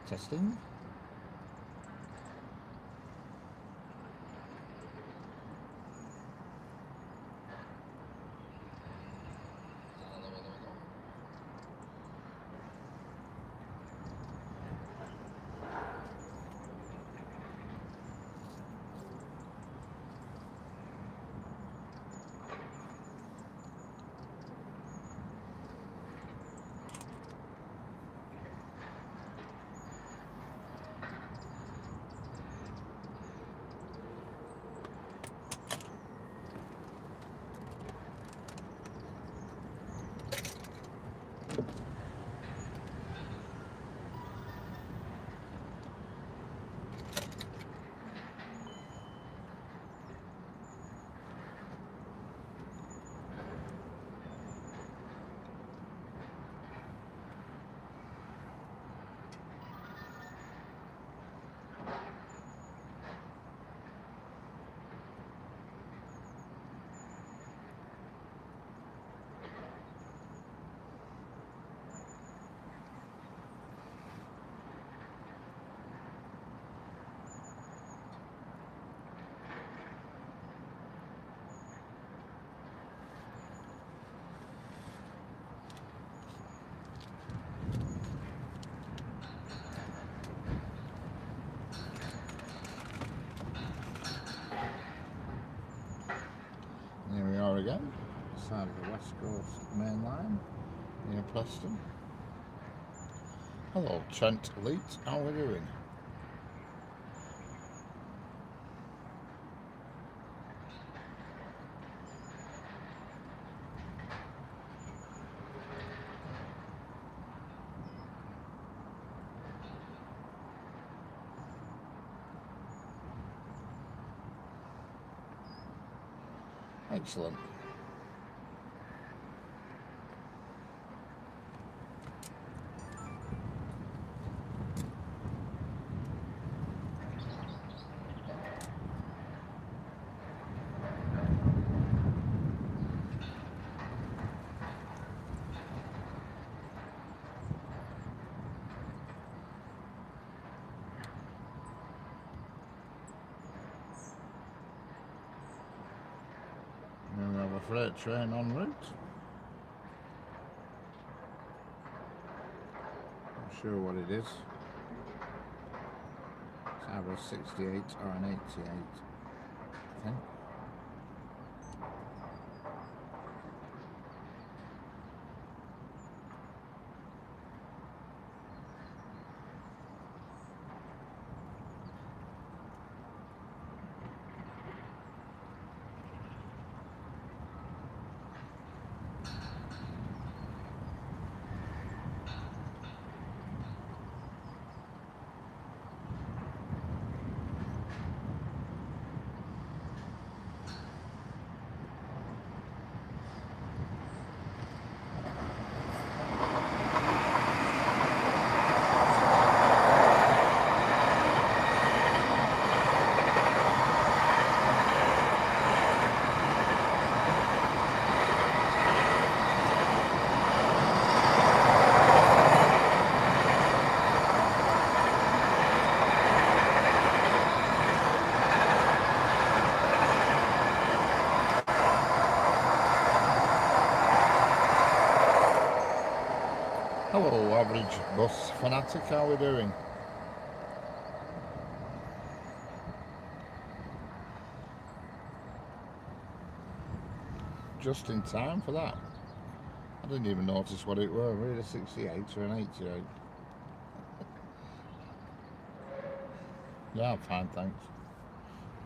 Testing. Here we are again, side of the West Coast main line, near Preston. Hello Trent Elite, how are we doing? Excellent. Here we have a freight train en route. Not sure what it is. It's either a 68 or an 88, I think. Hello average bus fanatic, how are we doing? Just in time for that. I didn't even notice what it were, really, a 68 or an 88. Yeah, I'm fine, thanks.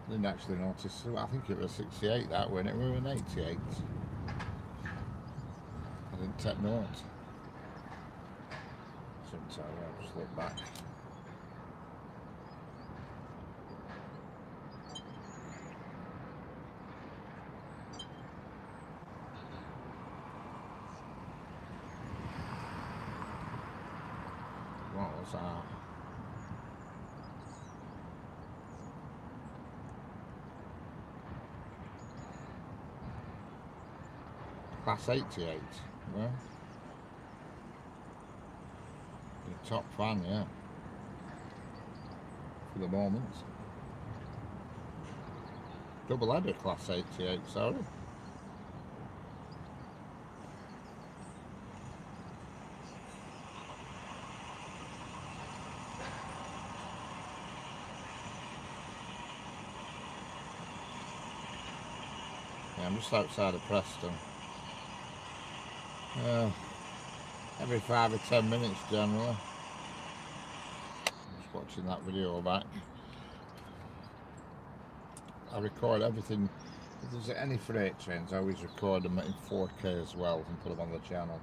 Didn't actually notice. I think it was 68 that when it were an 88. I didn't take note. Sometimes I'll just look back. What was that? Class 88, yeah. You're a top fan, yeah. for the moment. Double header class 88, sorry. Yeah, I'm just outside of Preston. Every 5 or 10 minutes generally. Just watching that video back. I record everything. If there's any freight trains, I always record them in 4K as well and put them on the channel.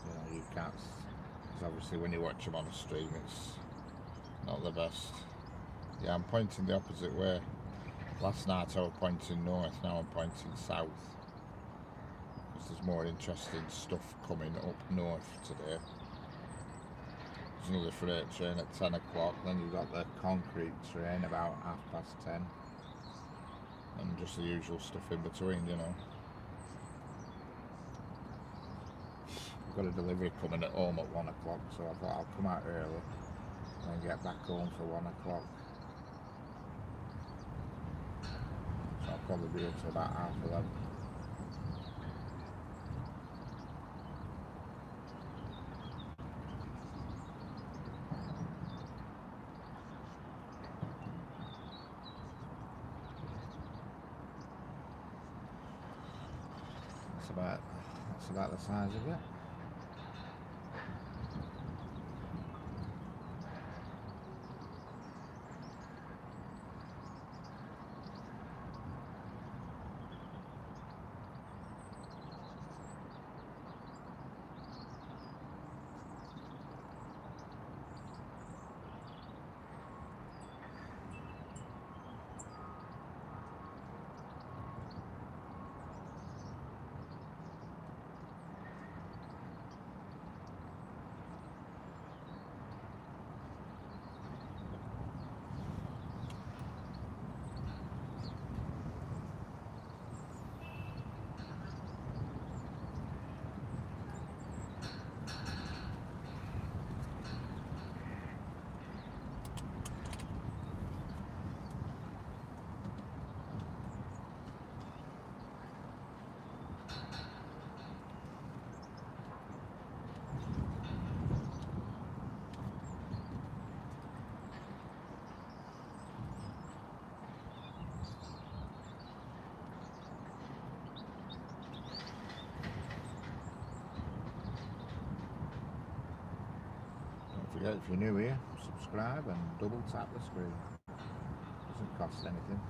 You know, you can't, because obviously when you watch them on a stream, it's not the best. Yeah, I'm pointing the opposite way. Last night I was pointing north, now I'm pointing south. Because there's more interesting stuff coming up north today. There's another freight train at 10 o'clock, then you've got the concrete train about 10:30. And just the usual stuff in between, you know. I've got a delivery coming at home at 1 o'clock, so I thought I'll come out early and then get back home for 1 o'clock. So I'll probably be here till about 11:30. That's about the size of it. Don't forget, if you're new here, subscribe and double tap the screen. Doesn't cost anything.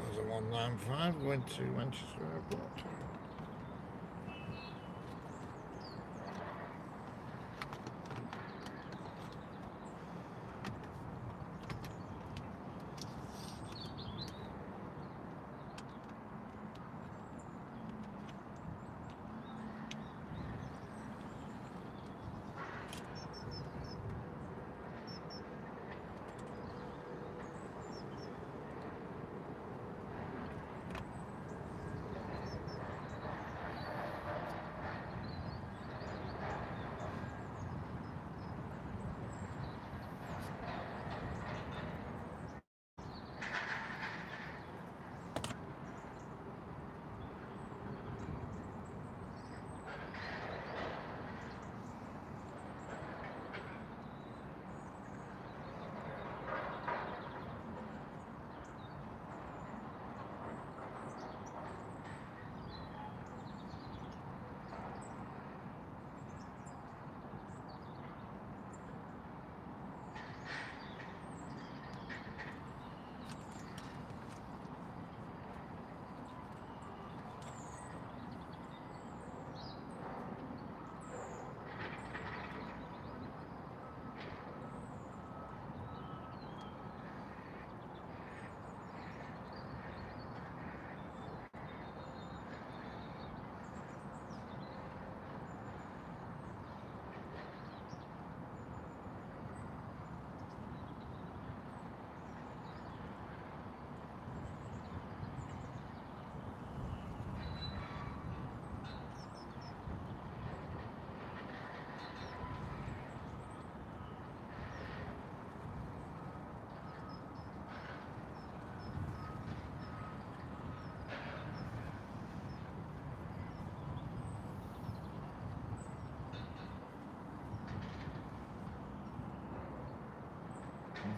There's a 195 going to Manchester Airport.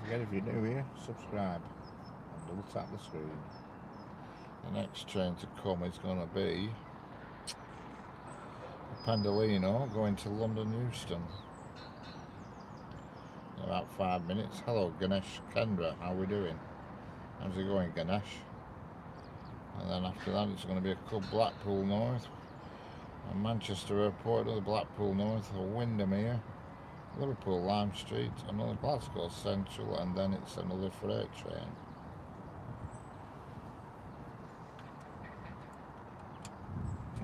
forget, if you're new here, subscribe and double tap the screen. The next train to come is going to be Pendolino going to London Euston in about 5 minutes. Hello Ganesh Kendra, how are we doing? How's it going, Ganesh? And then after that it's going to be a club Blackpool North and Manchester Airport, another Blackpool North, a Windermere, Liverpool Lime Street, another Glasgow Central, and then it's another freight train.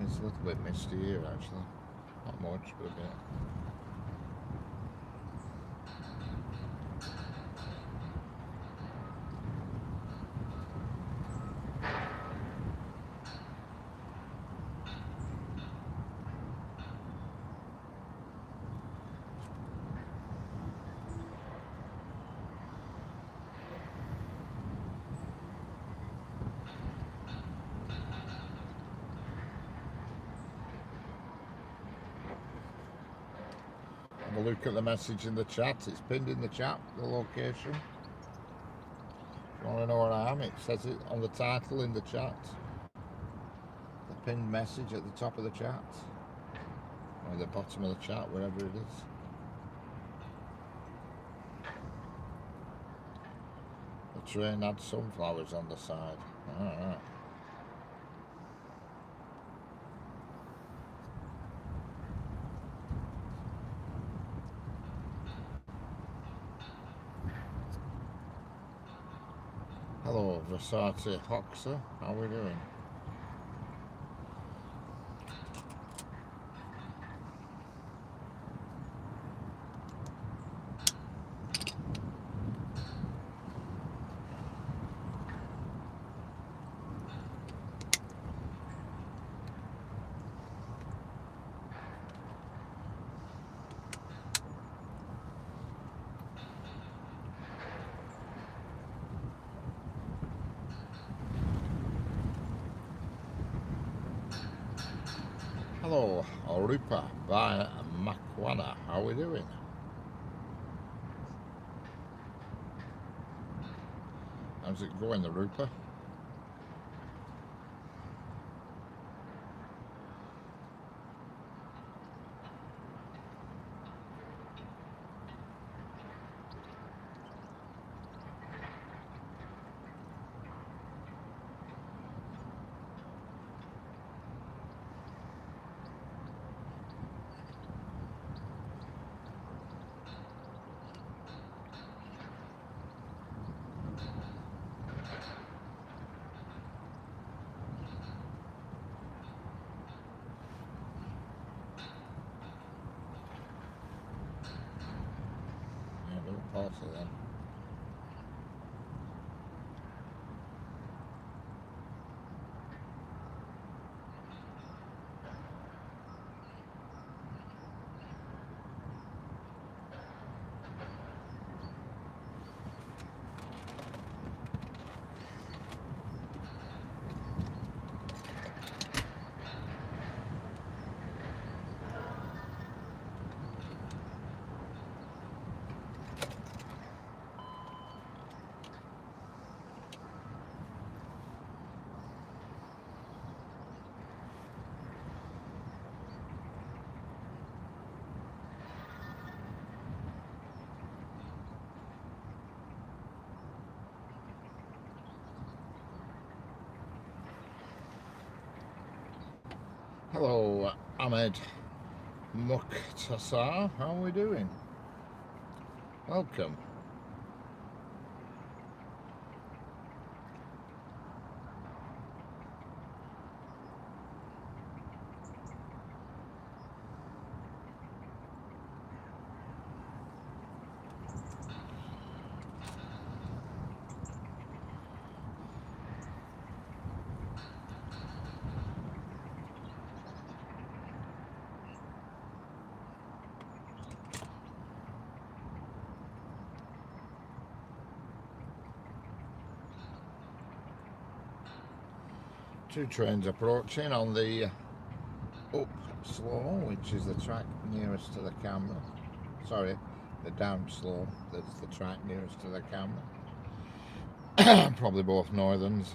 It's a little bit misty here actually, not much but a bit. Have a look at the message in the chat. It's pinned in the chat, the location. If you want to know where I am, it says it on the title in the chat. The pinned message at the top of the chat. Or the bottom of the chat, wherever it is. The train had sunflowers on the side. Alright. Hello, Versace Hoxer. How are we doing? Hello, Rupa by Makwana. How are we doing? How's it going, the Rupa? Pause it then. Hello, Ahmed Mukhtasar. How are we doing? Welcome. Two trains approaching on the up slow, which is the track nearest to the camera. Sorry, the down slope. That's the track nearest to the camera. Probably both northerns.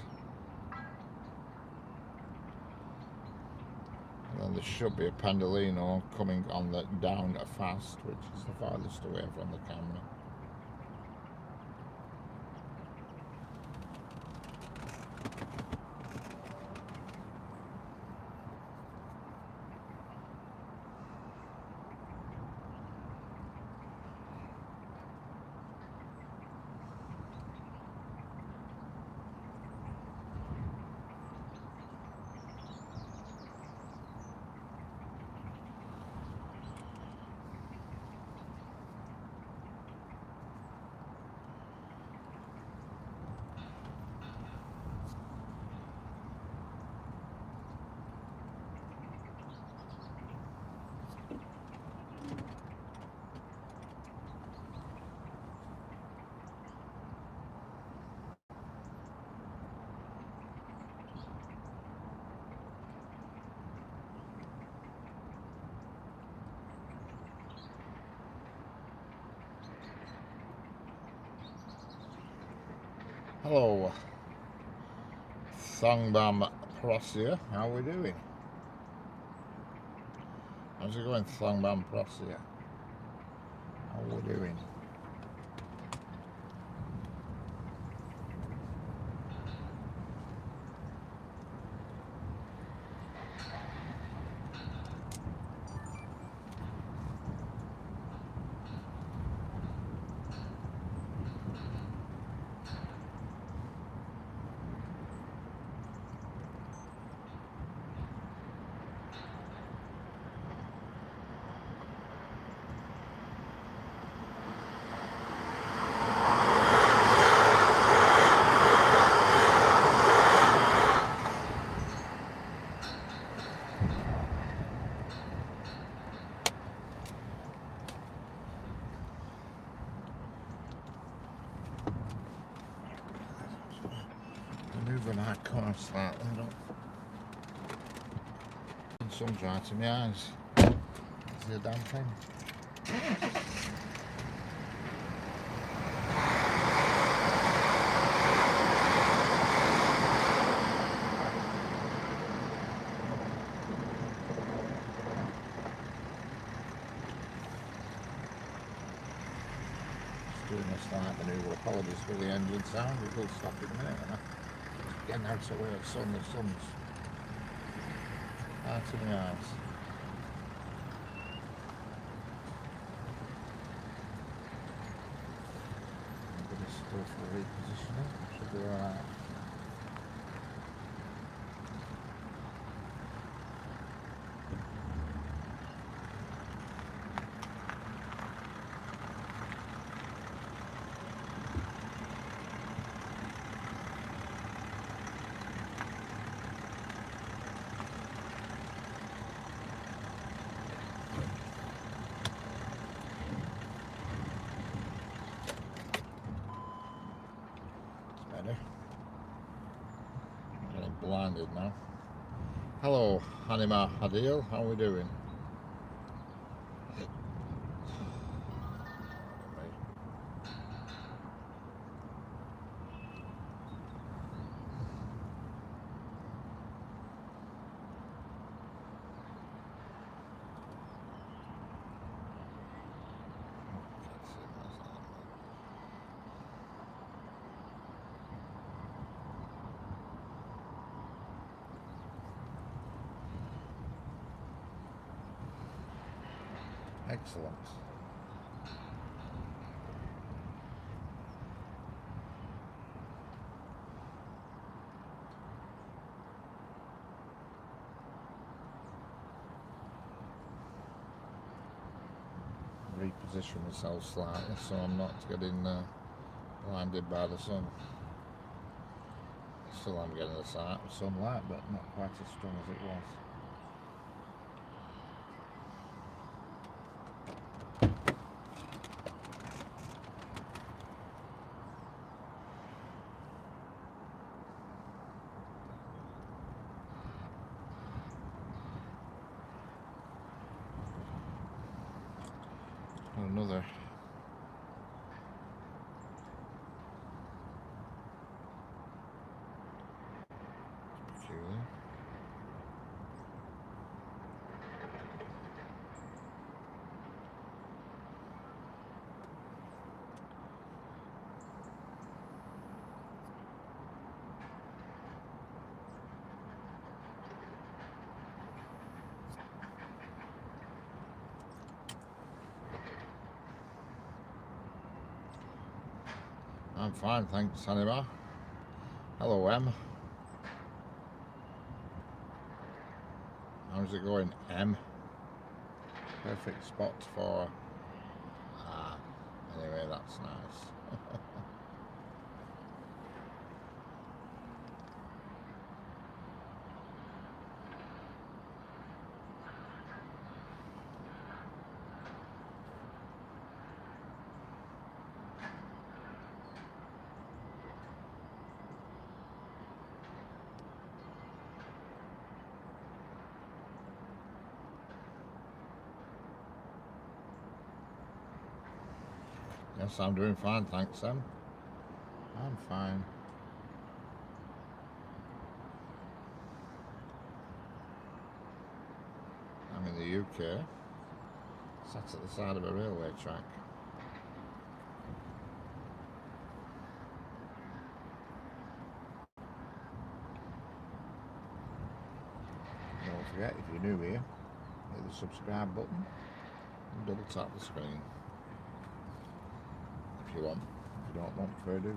And then there should be a Pendolino coming on the down fast, which is the farthest away from the camera. Hello, Thongbam Prosia, how are we doing? How's it going, Thongbam Prosia? How are we doing? Moving our car slightly, I don't. And some dry to my eyes. Is the damn thing? Just doing a slight manoeuvre. Apologies for the engine sound. It will stop in a minute. Getting out of the way of the sun's out of my eyes. I'm going to go for repositioning, should be alright. I'm getting blinded now. Hello, Hanima Hadil, how are we doing? Excellent. Reposition myself slightly so I'm not getting blinded by the sun. Still I'm getting the sunlight, but not quite as strong as it was. Another I'm fine, thanks, Hannibal. Hello, Em. How's it going, Em? Perfect spot for... Ah, anyway, that's nice. Yes, I'm doing fine, thanks, Em. I'm fine. I'm in the UK, sat at the side of a railway track. Don't forget, if you're new here, hit the subscribe button and double tap the screen. If you want. If you don't want, fair dues.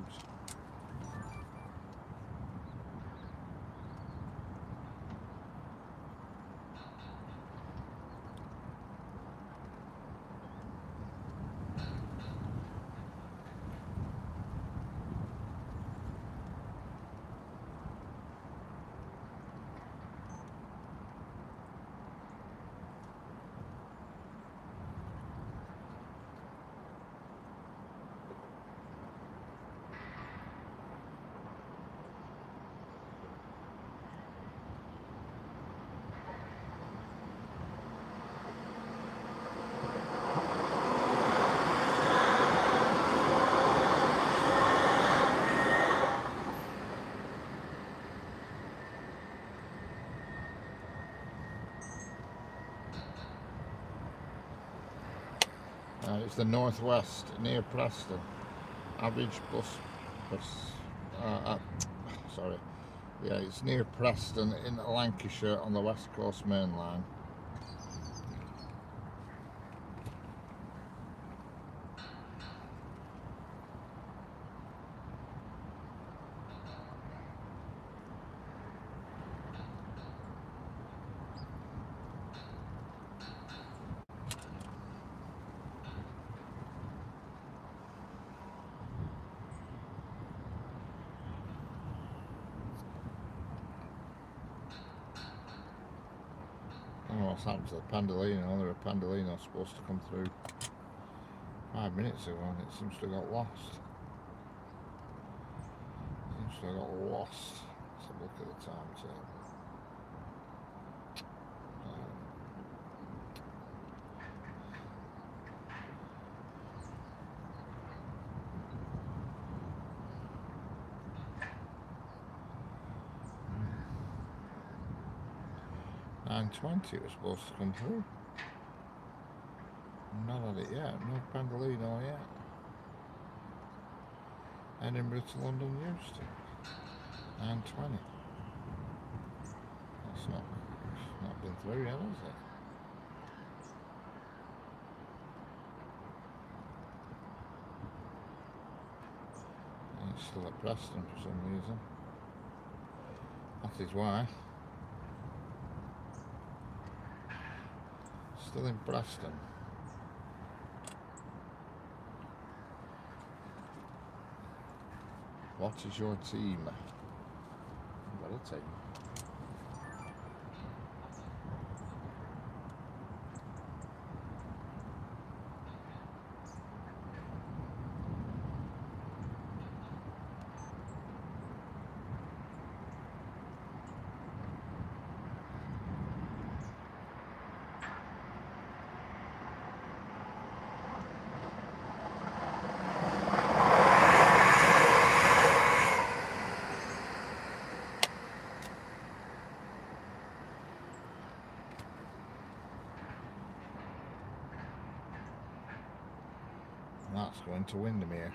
It's the northwest near Preston. Average bus. Sorry. Yeah, it's near Preston in Lancashire on the West Coast Main Line. I don't know what's happened to the Pendolino. There a Pendolino supposed to come through 5 minutes ago and it seems to have got lost. Let's have a look at the timetable. 9:20 it was supposed to come through. Not had it yet, no Pendolino yet. Edinburgh to London Euston. 9:20. That's not been through yet, has it? And it's still at Preston for some reason. That is why. Still in Preston. What is your team? What a team. That's going to Windermere.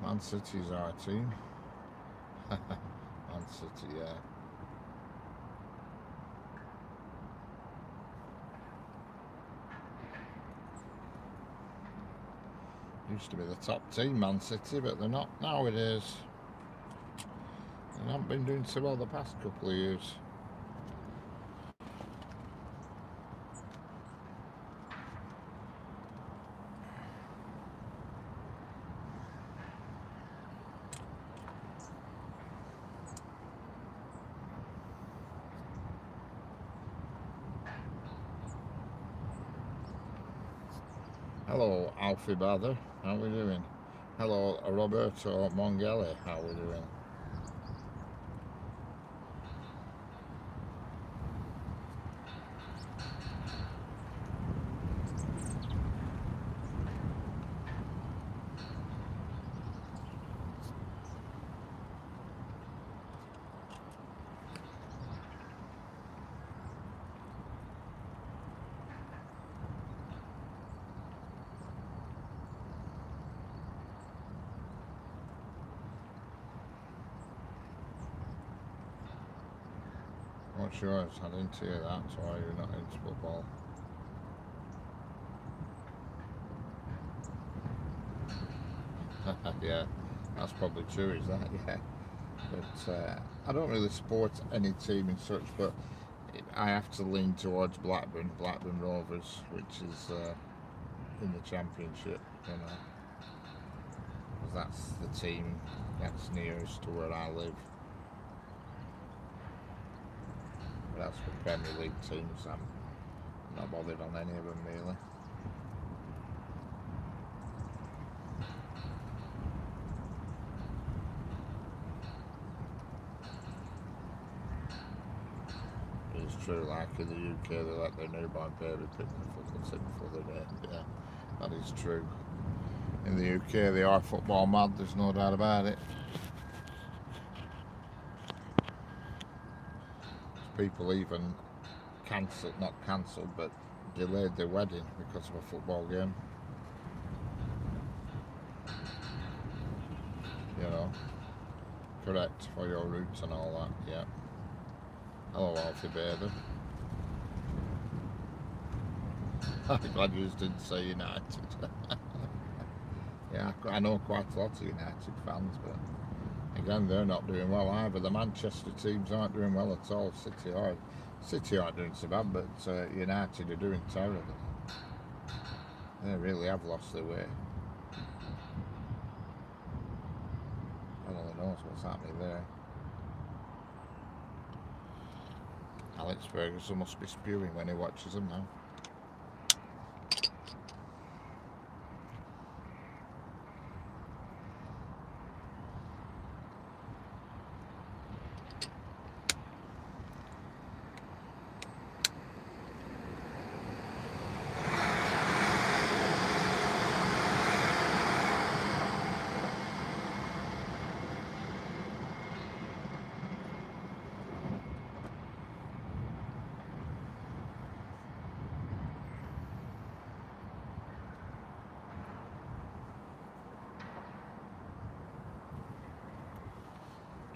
Man City's our team. Man Man City, yeah. Used to be the top team, Man City, but they're not nowadays. They haven't been doing so well the past couple of years. Hello, Alfie Bather. How we doing? Hello, Roberto Mongeli. How we doing? What's yours? I didn't hear that, so why you're not into football? Yeah, that's probably true, is that? Yeah. But I don't really support any team in such, but I have to lean towards Blackburn Rovers, which is in the Championship, you know. Because that's the team that's nearest to where I live. But that's for Premier League teams. I'm not bothered on any of them really. It's true, like in the UK, they let their newborn baby pick the football team for the day. Yeah, that is true. In the UK, they are football mad, there's no doubt about it. People even not cancelled, but delayed their wedding because of a football game. You know, correct, for your roots and all that, yeah. Hello, Alfie Bader. I'm glad you didn't say United. Yeah, I know quite a lot of United fans, but again, they're not doing well either. The Manchester teams aren't doing well at all. City aren't doing so bad, but United are doing terrible. They really have lost their way. God only knows what's happening there. Alex Ferguson must be spewing when he watches them now.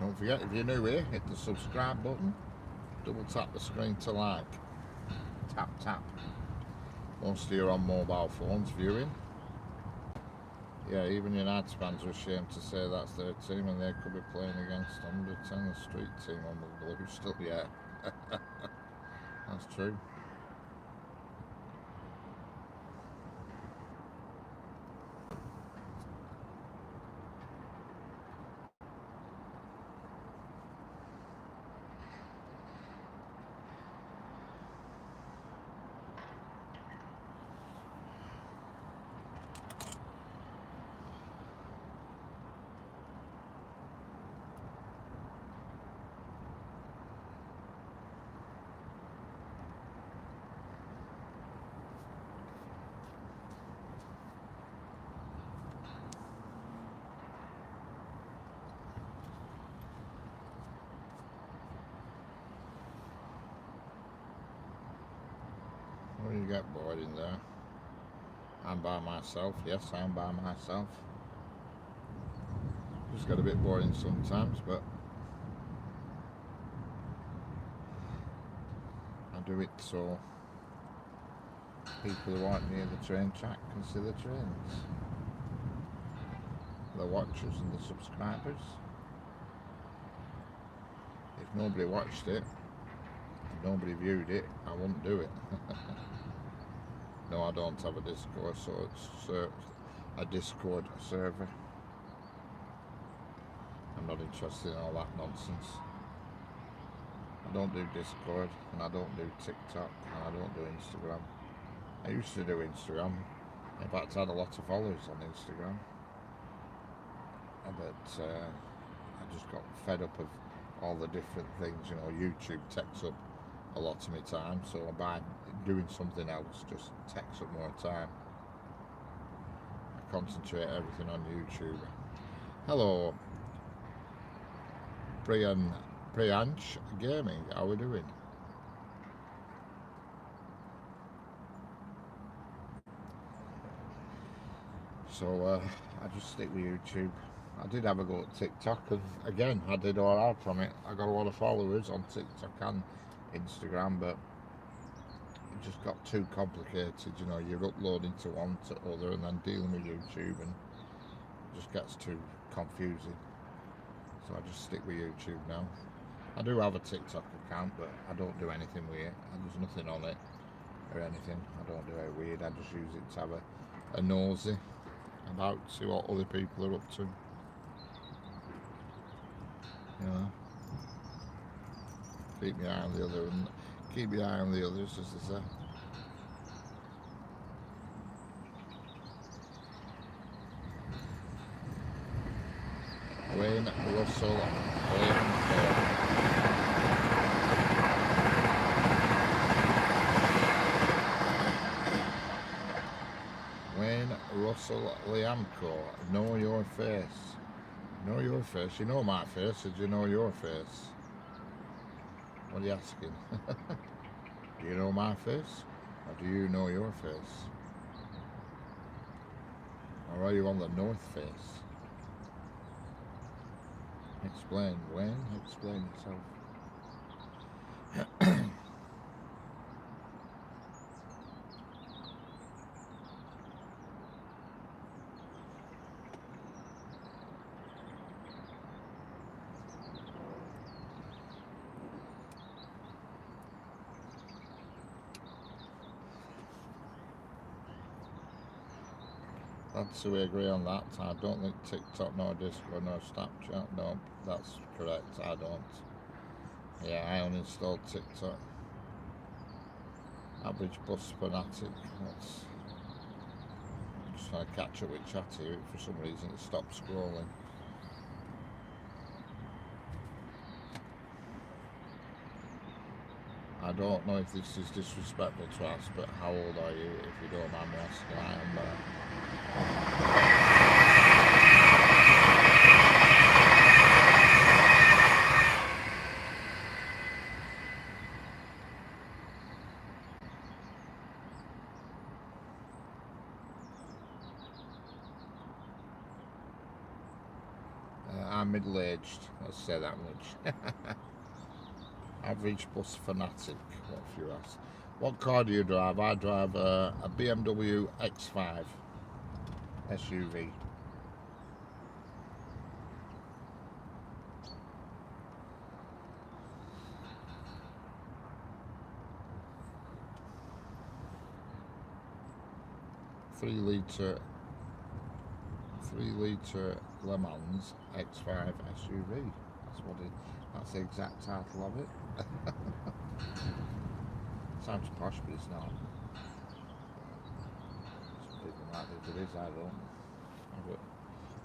Don't forget, if you're new here, hit the subscribe button, double tap the screen to like, tap tap. Most of you are on mobile phones viewing. Yeah, even United fans are ashamed to say that's their team and they could be playing against under 10, the street team on the blue still, yeah. That's true. Well, you get bored in there. I'm by myself. Yes, I'm by myself. Just got a bit boring sometimes, but do it so people who aren't near the train track can see the trains. The watchers and the subscribers. If nobody watched it, if nobody viewed it, I wouldn't do it. No, I don't have a Discord, so it's a Discord server. I'm not interested in all that nonsense. I don't do Discord, and I don't do TikTok, and I don't do Instagram. I used to do Instagram. In fact, I had a lot of followers on Instagram. But I just got fed up of all the different things. You know, YouTube takes up a lot of my time, so by doing something else just takes up more time. I concentrate everything on YouTube. Hello, Priyansh Gaming, how are we doing? So I just stick with YouTube. I did have a go at TikTok, and again, I did alright from it. I got a lot of followers on TikTok and Instagram, but it just got too complicated. You know, you're uploading to one to other and then dealing with YouTube, and it just gets too confusing. So I just stick with YouTube now. I do have a TikTok account, but I don't do anything with it. There's nothing on it or anything. I don't do it weird. I just use it to have a nosy about see what other people are up to. You know, keep my eye on the other, and keep your eye on the others, as they say. Wayne Russell, Wayne Russell Liamco, know your face. Know your face. You know my face. Did you know your face? What are you asking? Do you know my face? Or do you know your face? Or are you on the north face? Explain, Wayne. Explain yourself. So we agree on that. I don't think TikTok, no Discord, no Snapchat. No, that's correct. I don't. Yeah, I uninstalled TikTok. Average bus fanatic. That's I'm just trying to catch up with Chatty. For some reason, it stopped scrolling. I don't know if this is disrespectful to ask, but how old are you, if you don't mind me asking? I am. I'm middle-aged, let's say that much. Average bus fanatic, what if you ask. What car do you drive? I drive a BMW X5 SUV. Three litre Le Mans X5 SUV. That's the exact title of it. Sounds posh, but it's not. Some people might think it is, I don't.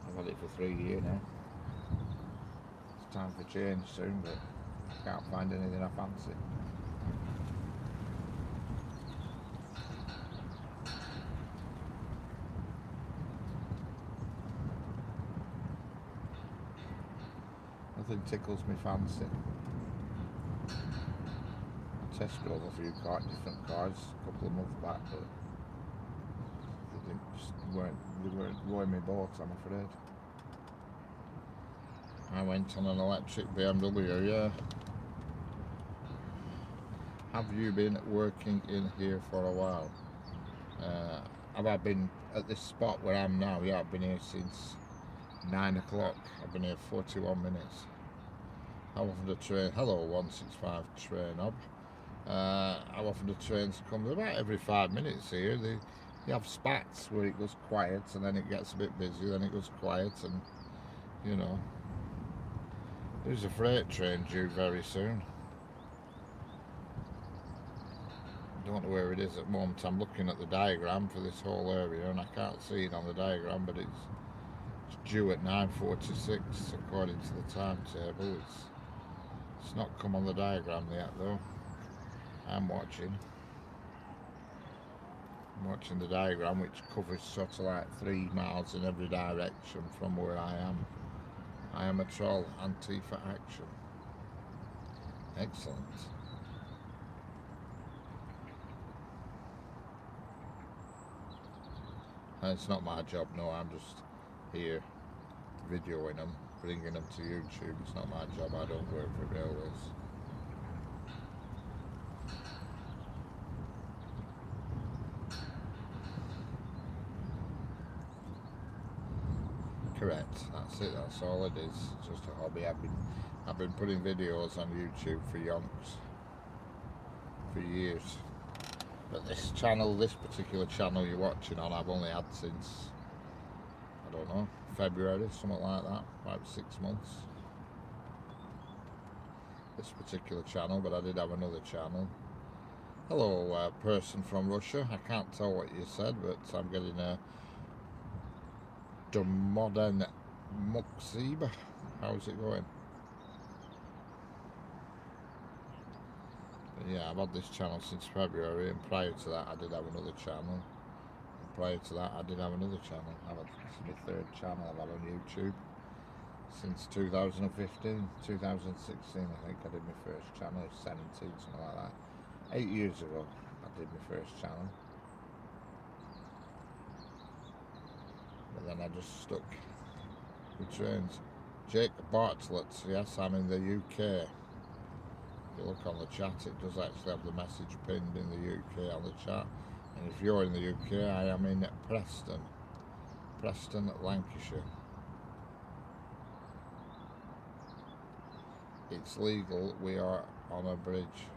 I've had it for 3 years now. It's time for change soon, but I can't find anything I fancy. Nothing tickles me fancy. I test drove a few different cars a couple of months back, but they weren't rowing my boat, I'm afraid. I went on an electric BMW, yeah. have you been working in here for a while? Have I been at this spot where I am now? Yeah, I've been here since 9 o'clock. I've been here 41 minutes. How often the train? Hello, 165 train up. How often the trains come? About every 5 minutes here. They have spats where it goes quiet and then it gets a bit busy, then it goes quiet, and you know. There's a freight train due very soon. Don't know where it is at the moment. I'm looking at the diagram for this whole area and I can't see it on the diagram, but it's due at 9:46 according to the timetable. It's not come on the diagram yet though. I'm watching the diagram, which covers sort of like 3 miles in every direction from where I am. I am a troll. Antifa action. Excellent. And it's not my job, no, I'm just here videoing them, bringing them to YouTube. It's not my job, I don't work for railways. Correct, that's it, that's all it is. It's just a hobby. I've been putting videos on YouTube for yonks for years. But this particular channel you're watching on, I've only had since, I don't know, February, something like that, about 6 months. This particular channel, but I did have another channel. Hello, person from Russia. I can't tell what you said, but I'm getting a modern Muksiba. How's it going? But yeah, I've had this channel since February, and prior to that I did have another channel. And prior to that I did have another channel. This is my 3rd channel I've had on YouTube since 2015, 2016 I think I did my first channel, 17, something like that. 8 years ago I did my first channel. But then I just stuck with trains. Jake Bartlett, yes, I'm in the UK. If you look on the chat, it does actually have the message pinned in the UK on the chat. And if you're in the UK, I am in Preston, Lancashire. It's legal, we are on a bridge.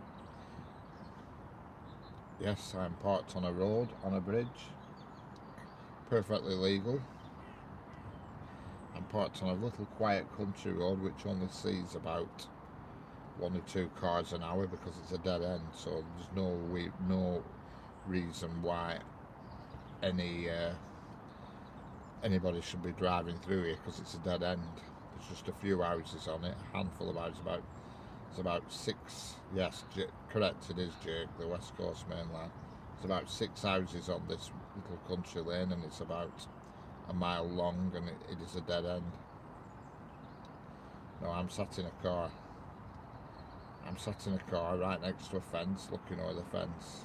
Yes, I'm parked on a road, on a bridge. Perfectly legal. I'm parked on a little quiet country road which only sees about 1 or 2 cars an hour because it's a dead end, so there's no reason why anybody should be driving through here, because it's a dead end. There's just a few houses on it, a handful of houses, it's about 6, yes, correct, it is, Jake, the West Coast main line. There's about 6 houses on this little country lane, and it's about a mile long, and it is a dead end. No, I'm sat in a car. I'm sat in a car right next to a fence, looking over the fence.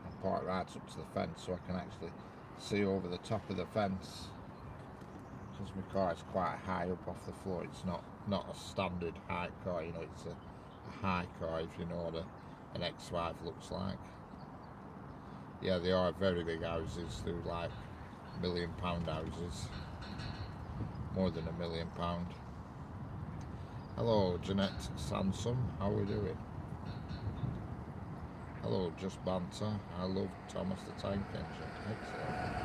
I'm parked right up to the fence so I can actually see over the top of the fence. Because my car is quite high up off the floor. It's not a standard high car, you know, it's a high car, if you know what an X5 looks like. Yeah, they are very big houses. They're like £1 million houses, more than £1 million. Hello, Jeanette Sansom, how are we doing? Hello, Just Banter. I love Thomas the Tank Engine. Excellent.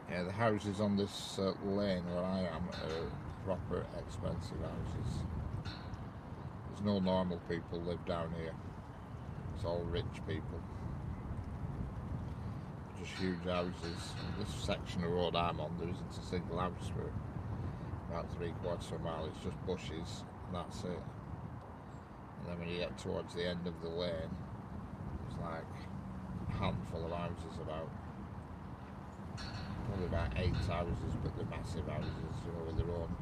Yeah, the houses on this lane where I am are proper expensive houses. There's no normal people live down here. It's all rich people. Just huge houses. This section of road I'm on, there isn't a single house for about 3/4 of a mile. It's just bushes, and that's it. And then when you get towards the end of the lane, there's like a handful of houses about. Probably about 8 houses, but they're massive houses, you know, with their own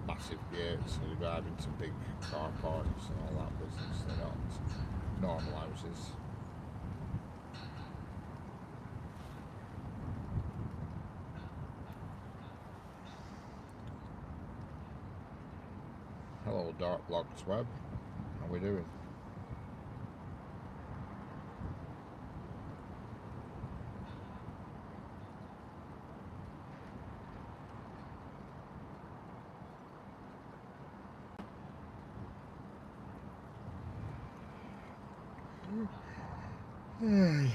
massive gates. So you drive into big car parks and all that business. They're not normal houses. Hello, Dark Blogs Web. How we doing? The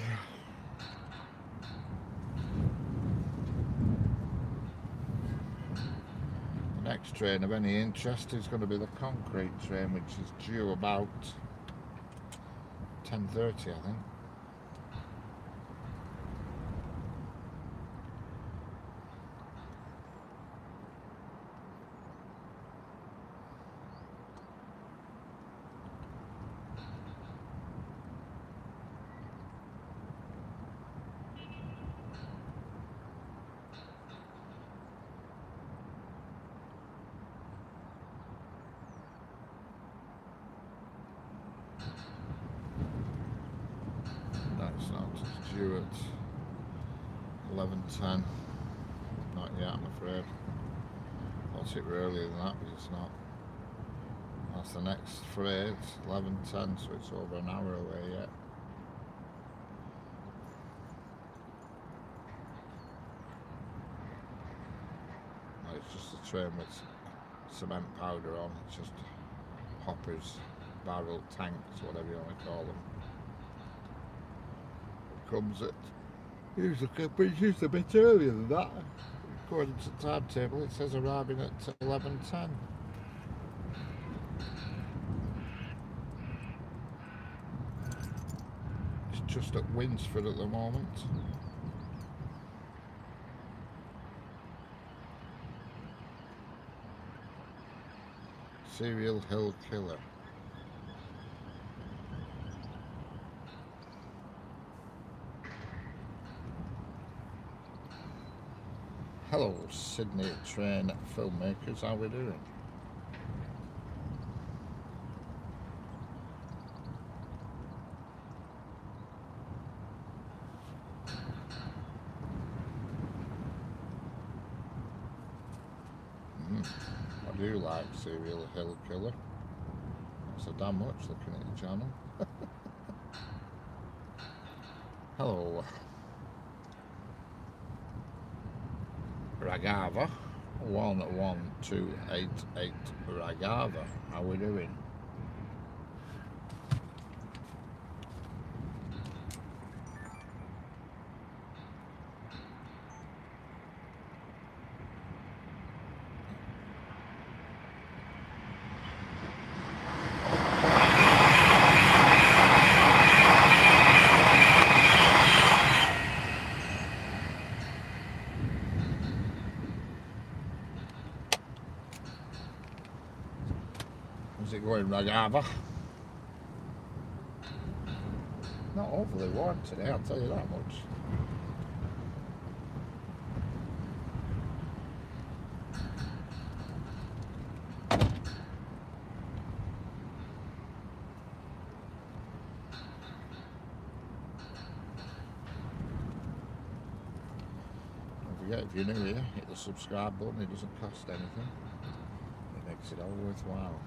next train of any interest is going to be the concrete train, which is due about 10:30, I think. That's not. It's due at 11:10. Not yet, I'm afraid. Thought it were earlier than that, but it's not. That's the next freight, 11:10, so it's over an hour away yet. No, it's just a train with cement powder on. It's just hoppers, barrel tanks, whatever you want to call them. It comes at usually a bit earlier than that. According to the timetable, it says arriving at 11:10. It's just at Winsford at the moment. Serial Hill Killer. Hello, Sydney train filmmakers, how we doing? I do like Serial Hill Killer. Not so damn much looking at your channel. Hello. Ragava 11288 Ragava. How we doing? How's it going, Ragava? Not overly warm today, I'll tell you that much. Don't forget, if you're new here, hit the subscribe button, it doesn't cost anything. It makes it all worthwhile.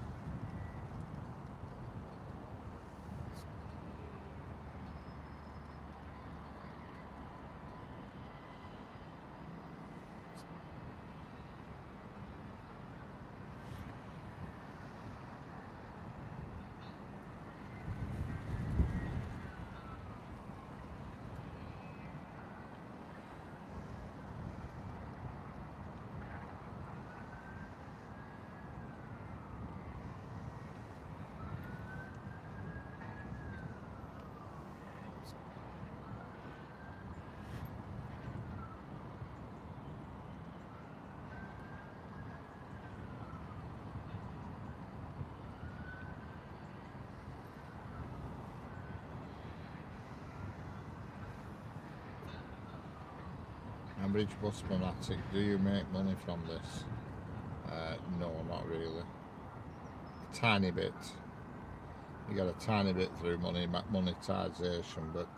Cambridge bus fanatic, do you make money from this? No, not really. A tiny bit. You get a tiny bit through monetization, but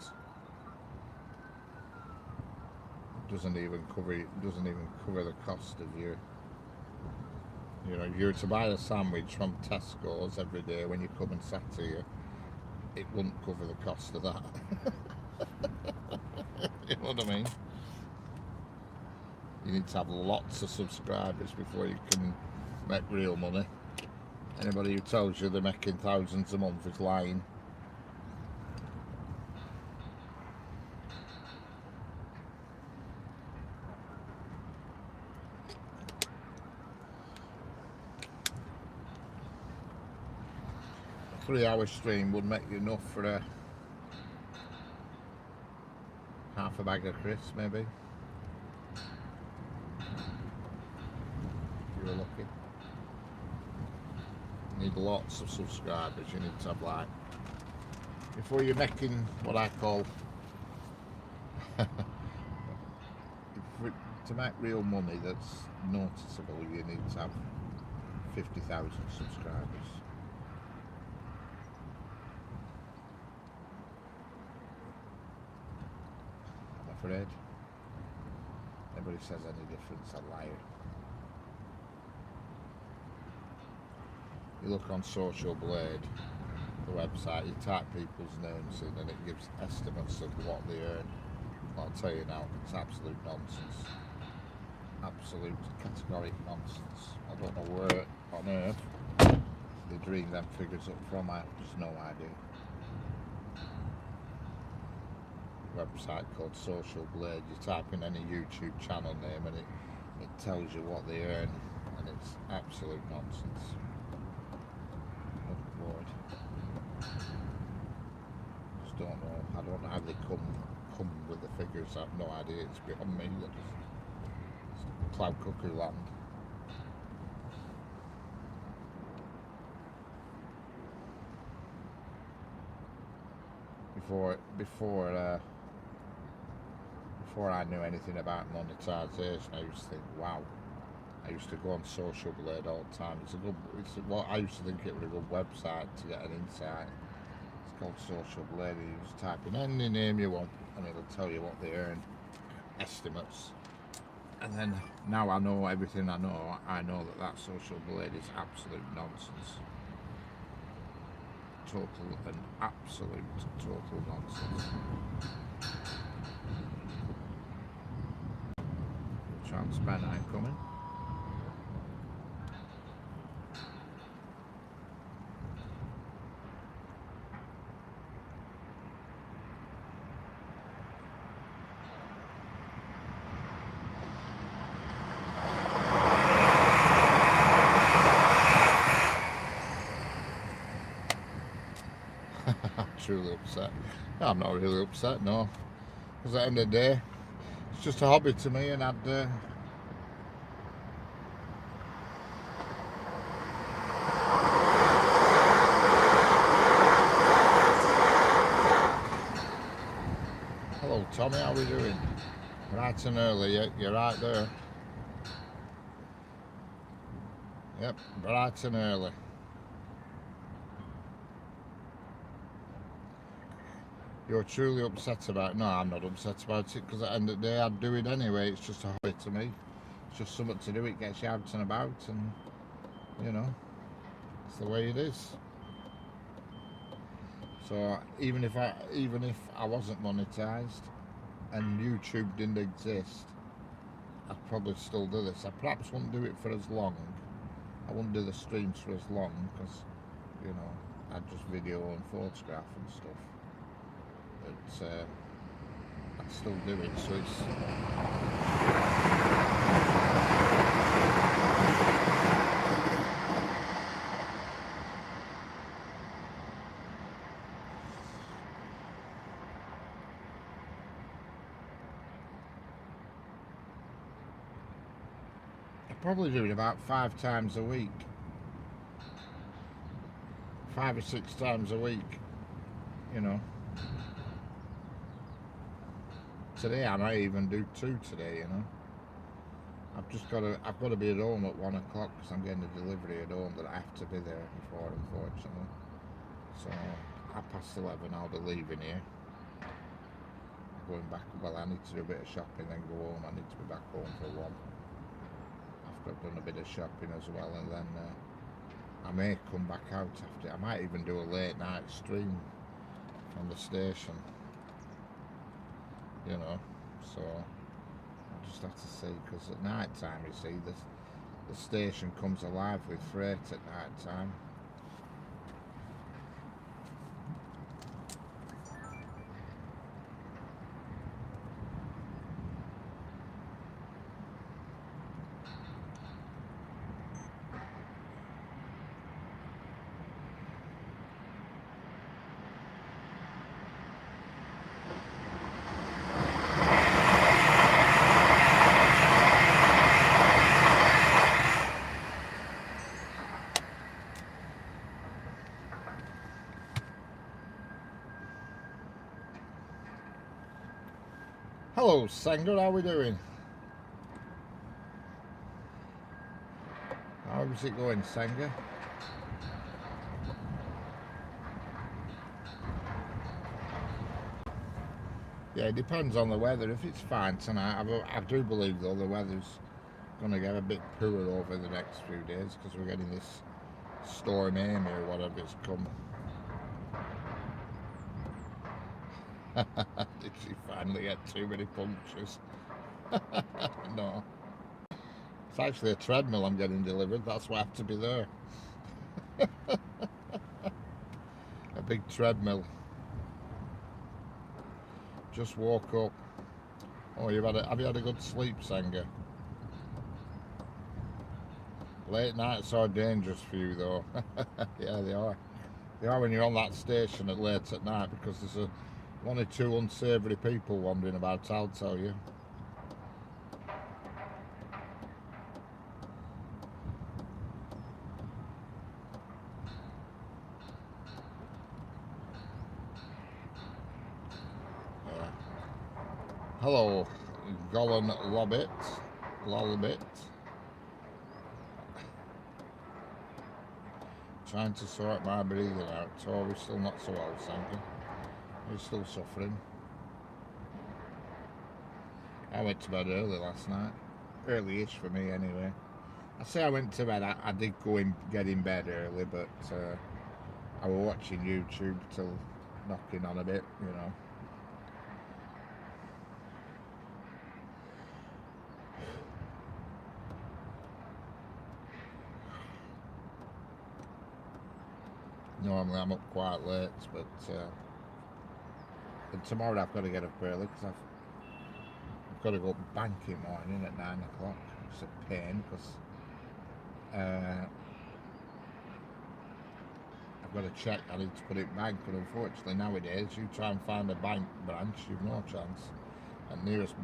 it doesn't even cover the cost of your. You know, if you were to buy a sandwich from Tesco's every day when you come and sat here, it wouldn't cover the cost of that. You know what I mean? You need to have lots of subscribers before you can make real money. Anybody who tells you they're making thousands a month is lying. A 3-hour stream would make you enough for a half a bag of crisps, maybe. If you were lucky. You need lots of subscribers. You need to have, like, before you're making what I call to make real money that's noticeable, you need to have 50,000 subscribers. I'm afraid anybody says any difference, a liar. You look on Social Blade, the website, you type people's names in and it gives estimates of what they earn. I'll tell you now, it's absolute nonsense. Absolute categoric nonsense. I don't know where on earth they dream them figures up from. I have just no idea. Website called Social Blade. You type in any YouTube channel name and it tells you what they earn, and it's absolute nonsense. Oh Lord. Just don't know. I don't know how they come with the figures. I have no idea. It's beyond me. It's cloud cuckoo land. Before I knew anything about monetization, I used to think, wow. I used to go on Social Blade all the time. I used to think it was a good website to get an insight. It's called Social Blade. You just type in any name you want and it'll tell you what they earn, estimates. And then now I know everything I know that Social Blade is absolute nonsense. Total nonsense. Transparent coming. Truly upset. I'm not really upset, no. Because at the end of the day, it's just a hobby to me, and hello Tommy, how we doing? Right and early, you're right there. Yep, bright and early. You're truly upset about it? No, I'm not upset about it, because at the end of the day I'd do it anyway. It's just a hobby to me. It's just something to do. It gets you out and about, and you know, it's the way it is. So even if I wasn't monetized and YouTube didn't exist, I'd probably still do this. I perhaps wouldn't do it for as long. I wouldn't do the streams for as long, because, you know, I'd just video and photograph and stuff. But I'd still do it, so it's... I'd probably do it about 5 times a week. 5 or 6 times a week, you know. today I might even do 2 today, you know. I've got to be at home at 1 o'clock because I'm getting a delivery at home that I have to be there before, unfortunately. So 11:30 I'll be leaving here. Going back, well, I need to do a bit of shopping, then go home. I need to be back home for 1 after I've done a bit of shopping as well, and then I may come back out after. I might even do a late night stream from the station, you know. So I'll just have to see, because at night time, you see, the station comes alive with freight at night time. Hello, Sanger, how we doing? How's it going, Sanger? Yeah, it depends on the weather. If it's fine tonight, I do believe though the weather's going to get a bit poorer over the next few days because we're getting this storm Amy or whatever it's come. Did she finally get too many punctures? No. It's actually a treadmill I'm getting delivered. That's why I have to be there. A big treadmill. Just woke up. Oh, have you had a good sleep, Sanger? Late nights are dangerous for you, though. Yeah, they are. They are when you're on that station at late at night, because there's one or two unsavoury people wandering about, I'll tell you. Hello, Golan Lobbit. Trying to sort my breathing out. Oh, we're still not so well, Sanger. We're still suffering. I went to bed early last night. Early-ish for me, anyway. I say I went to bed. I did go in, get in bed early, but I was watching YouTube till knocking on a bit, you know. Normally I'm up quite late, but and tomorrow I've got to get up early because I've got to go banking morning at 9 o'clock. It's a pain because I've got to check. I need to put it bank, but unfortunately nowadays you try and find a bank branch, you've no chance. And nearest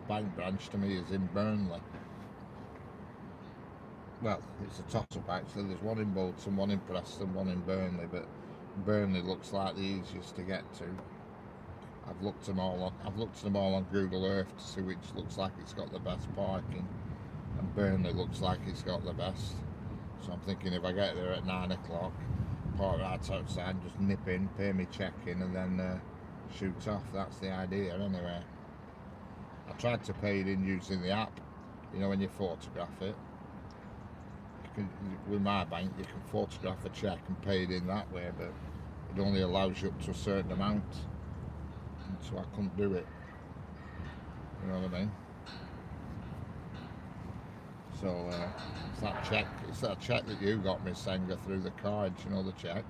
bank branch to me is in Burnley. Well, it's a toss-up actually. There's one in Bolton, one in Preston, one in Burnley, but Burnley looks like the easiest to get to. I've looked them all on Google Earth to see which looks like it's got the best parking, and Burnley looks like it's got the best. So I'm thinking if I get there at 9 o'clock, park right outside, just nip in, pay me check-in, and then shoot off. That's the idea anyway. I tried to pay it in using the app, you know, when you photograph it. With my bank you can photograph a cheque and pay it in that way, but it only allows you up to a certain amount, and so I couldn't do it, you know what I mean. So it's that cheque that you got me, Sanger, through the cards, you know, the cheque.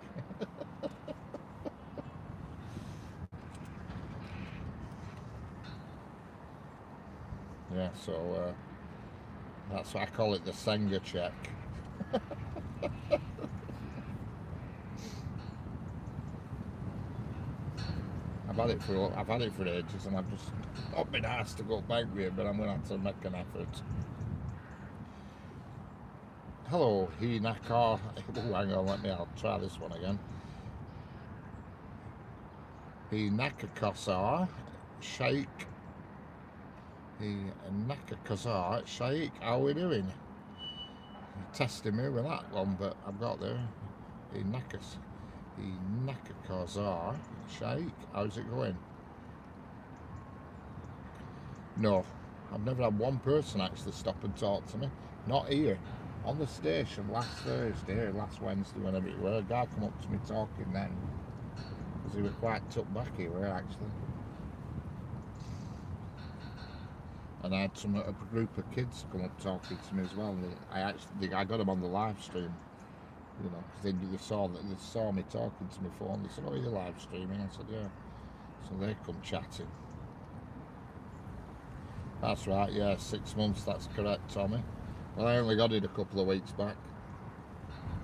Yeah, so that's what I call it, the Sanger cheque. I've had it for ages, and I've just not been asked to go back with it, but I'm going to have to make an effort. Hello, Hinakar. Oh, hang on, I'll try this one again. Hinakakosar Sheikh. The Naka Kazar. Sheikh, how are we doing? You're testing me with that one, but I've got there. The Naka Kazar. Sheikh, how's it going? No, I've never had one person actually stop and talk to me. Not here. On the station last Thursday, or last Wednesday, whenever it were, a guy come up to me talking then. Because he was quite took back, he were actually. And I had a group of kids come up talking to me as well. And I got them on the live stream, you know, because they saw me talking to my phone. They said, "Oh, you're live streaming?" I said, "Yeah." So they come chatting. That's right, yeah, 6 months. That's correct, Tommy. Well, I only got it a couple of weeks back,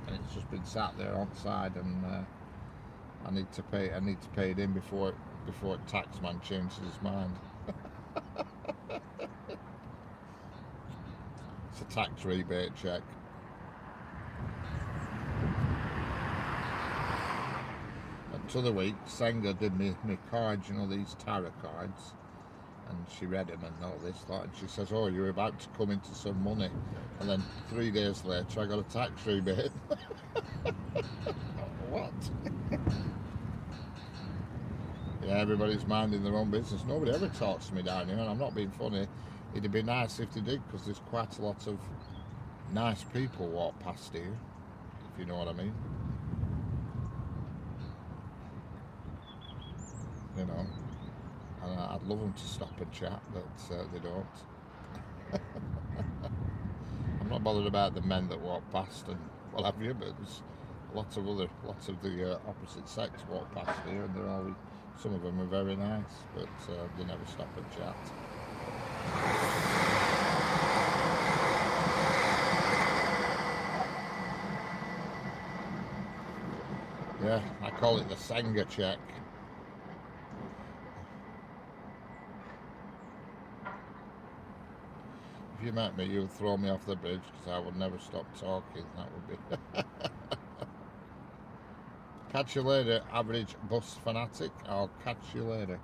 and it's just been sat there on side, and I need to pay it in before taxman changes his mind. It's a tax rebate check. And to the week, Senga did me cards, you know, these tarot cards, and she read them and all this lot, and she says, "Oh, you're about to come into some money," and then 3 days later, I got a tax rebate. What? Yeah, everybody's minding their own business. Nobody ever talks to me down here, and I'm not being funny. It'd be nice if they did, because there's quite a lot of nice people walk past here, if you know what I mean. You know, and I'd love them to stop and chat, but they don't. I'm not bothered about the men that walk past and what have you, but there's lots of the opposite sex walk past here, and they're always, some of them are very nice, but they never stop and chat. Yeah, I call it the Senga check. If you met me, you would throw me off the bridge, because I would never stop talking. That would be. Catch you later, average bus fanatic. I'll catch you later.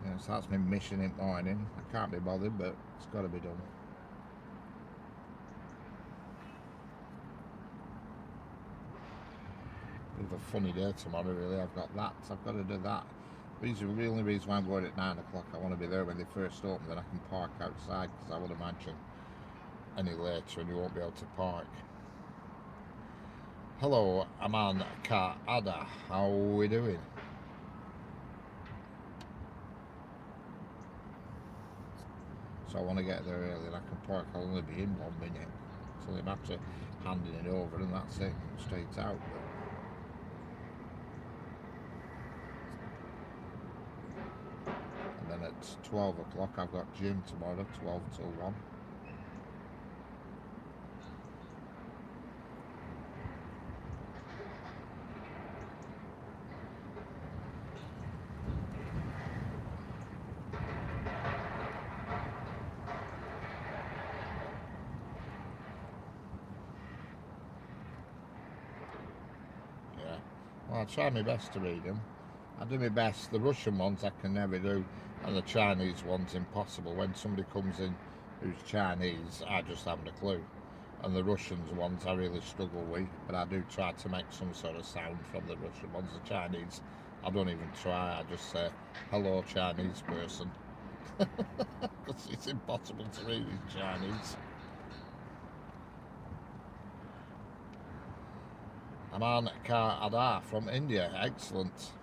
Yeah, so that's my mission in the morning. I can't be bothered, but it's got to be done. Bit of a funny day tomorrow, really. I've got to do that. The only reason why I'm going at 9 o'clock, I want to be there when they first open, then I can park outside, because I would imagine any later and you won't be able to park. Hello, Aman Ka Ada, how are we doing? So I want to get there early and I can park. I'll only be in 1 minute. It's only a matter of handing it over and that's it, straight out. And then at 12 o'clock I've got gym tomorrow, 12 till 1. Well, I try my best to read them. I do my best. The Russian ones I can never do, and the Chinese ones impossible. When somebody comes in who's Chinese, I just haven't a clue. And the Russians ones I really struggle with, but I do try to make some sort of sound from the Russian ones. The Chinese, I don't even try. I just say, "Hello, Chinese person," because it's impossible to read in Chinese. Aman Ka Ada from India, excellent.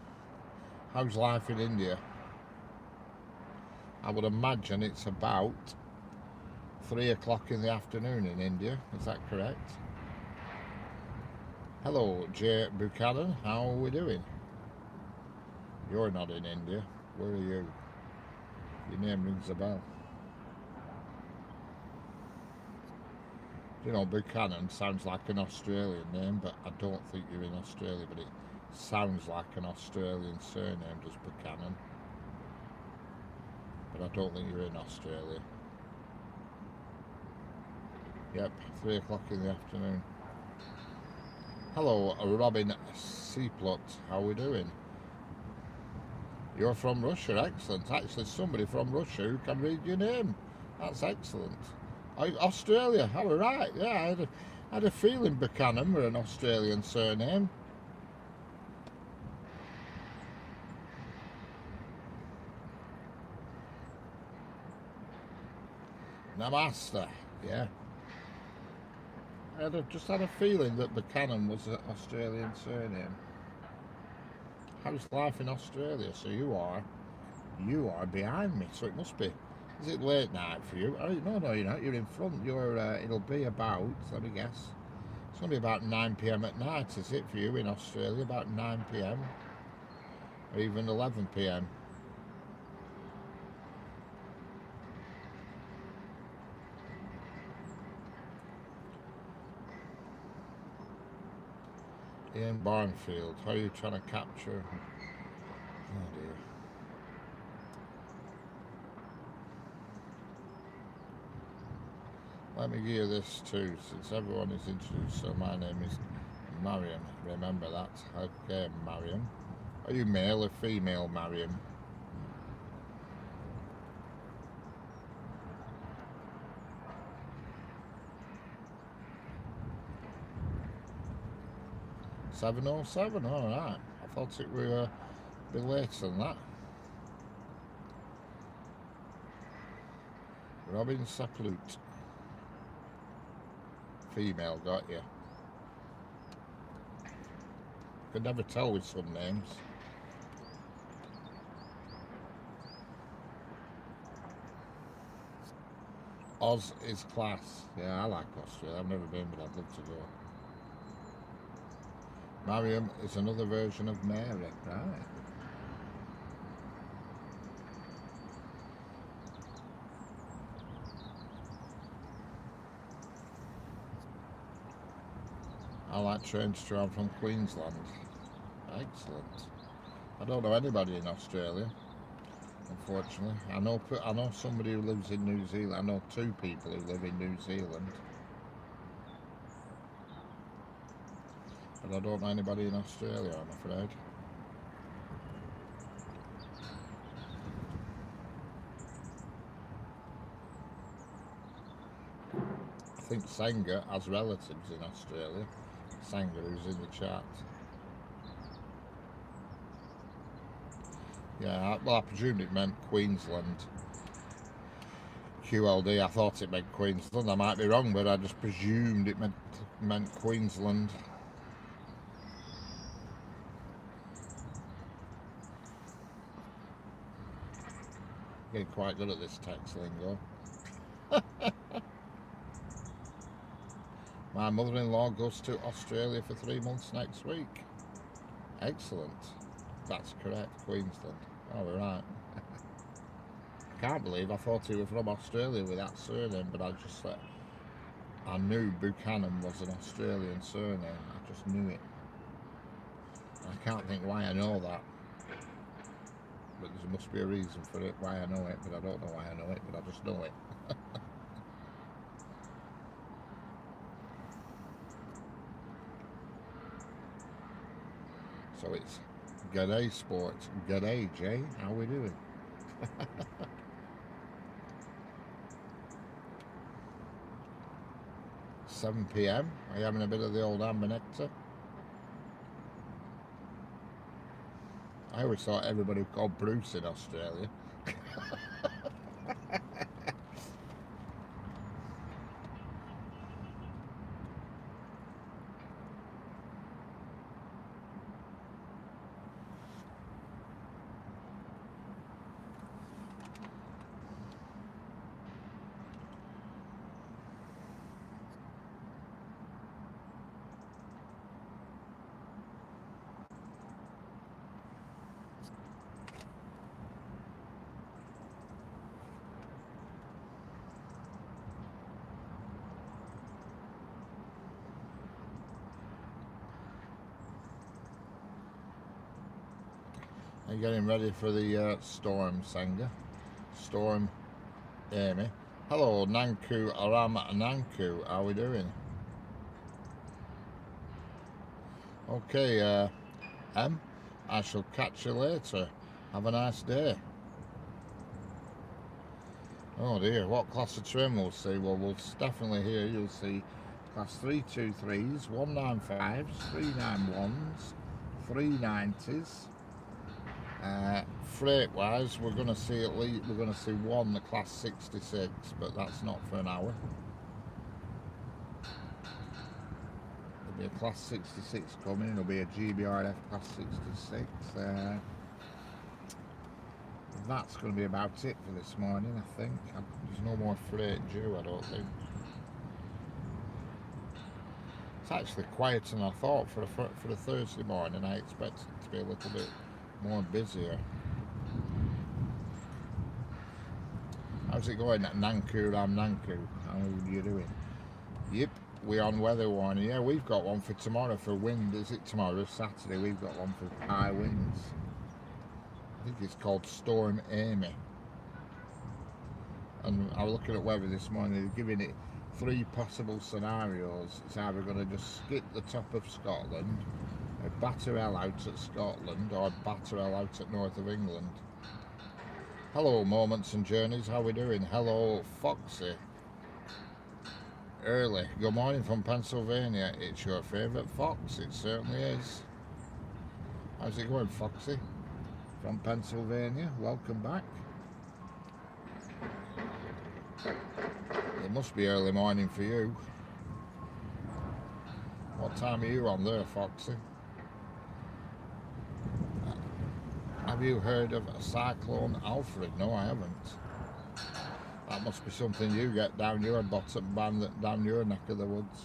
How's life in India? I would imagine it's about 3 o'clock in the afternoon in India, is that correct? Hello, Jay Buchanan, how are we doing? You're not in India, where are you? Your name rings a bell. You know, Buchanan sounds like an Australian name, but I don't think you're in Australia, but it sounds like an Australian surname, does Buchanan. But I don't think you're in Australia. Yep, 3 o'clock in the afternoon. Hello, Robin Seaplot, how are we doing? You're from Russia, excellent. Actually, somebody from Russia who can read your name. That's excellent. Australia, all right. Yeah, I had a feeling Buchanan were an Australian surname. Namaste, yeah. Just had a feeling that Buchanan was an Australian surname. How's life in Australia? So you are behind me. So it must be. Is it late night for you? Oh, no, you're not. You're in front. It'll be about. Let me guess. It's gonna be about 9 p.m. at night. Is it for you in Australia? About 9 p.m. or even 11 p.m. Ian Barnfield. How are you trying to capture? Oh dear. Let me give you this too, since everyone is introduced. So my name is Mariam. Remember that. Okay, Mariam. Are you male or female, Mariam? $7:07. All right. I thought it were a bit later than that. Robin Saplut. Female, got you. Could never tell with some names. Oz is class. Yeah, I like Australia. I've never been, but I'd love to go. Mariam is another version of Mary, right? I like trains to travel from Queensland. Excellent. I don't know anybody in Australia, unfortunately. I know somebody who lives in New Zealand. I know two people who live in New Zealand. But I don't know anybody in Australia, I'm afraid. I think Sanger has relatives in Australia. Sanger, who's in the chat. Yeah, well, I presumed it meant Queensland. QLD, I thought it meant Queensland. I might be wrong, but I just presumed it meant Queensland. Getting quite good at this text lingo. My mother-in-law goes to Australia for 3 months next week. Excellent. That's correct, Queensland. Oh, we're right. I can't believe I thought he was from Australia with that surname, but I knew Buchanan was an Australian surname. I just knew it. I can't think why I know that. But there must be a reason for it, why I know it, but I don't know why I know it, but I just know it. So it's G'day Sports. G'day, Jay. How we doing? 7 p.m. Are you having a bit of the old amber nectar? I always thought everybody was called Bruce in Australia. Are you getting ready for the storm, Sanger? Storm, Amy. Hello, Nanku Aram Nanku. How are we doing? Okay, M. I shall catch you later. Have a nice day. Oh dear, what class of train we'll see? Well, we'll definitely here you'll see class 323s, 195s, 391s, 390s. Freight wise, we're going to see at least one, the class 66, but that's not for an hour. There'll be a class 66 coming. It'll be a GBRF class 66. That's going to be about it for this morning, I think. There's no more freight due, I don't think. It's actually quieter than I thought for a Thursday morning. I expected it to be a little bit more busier. How's it going at Nanku? Nanku. How are you doing? Yep, we're on weather warning. Yeah, we've got one for tomorrow for wind. Is it tomorrow? Saturday. We've got one for high winds. I think it's called Storm Amy. And I was looking at weather this morning. They're giving it 3 possible scenarios. It's either going to just skip the top of Scotland, batter hell out at Scotland, or batter hell out at north of England. Hello, Moments and Journeys. How we doing? Hello, Foxy. Early. Good morning from Pennsylvania. It's your favourite Fox. It certainly is. How's it going, Foxy? From Pennsylvania. Welcome back. It must be early morning for you. What time are you on there, Foxy? Have you heard of Cyclone Alfred? No, I haven't. That must be something you get down your bottom band, down your neck of the woods.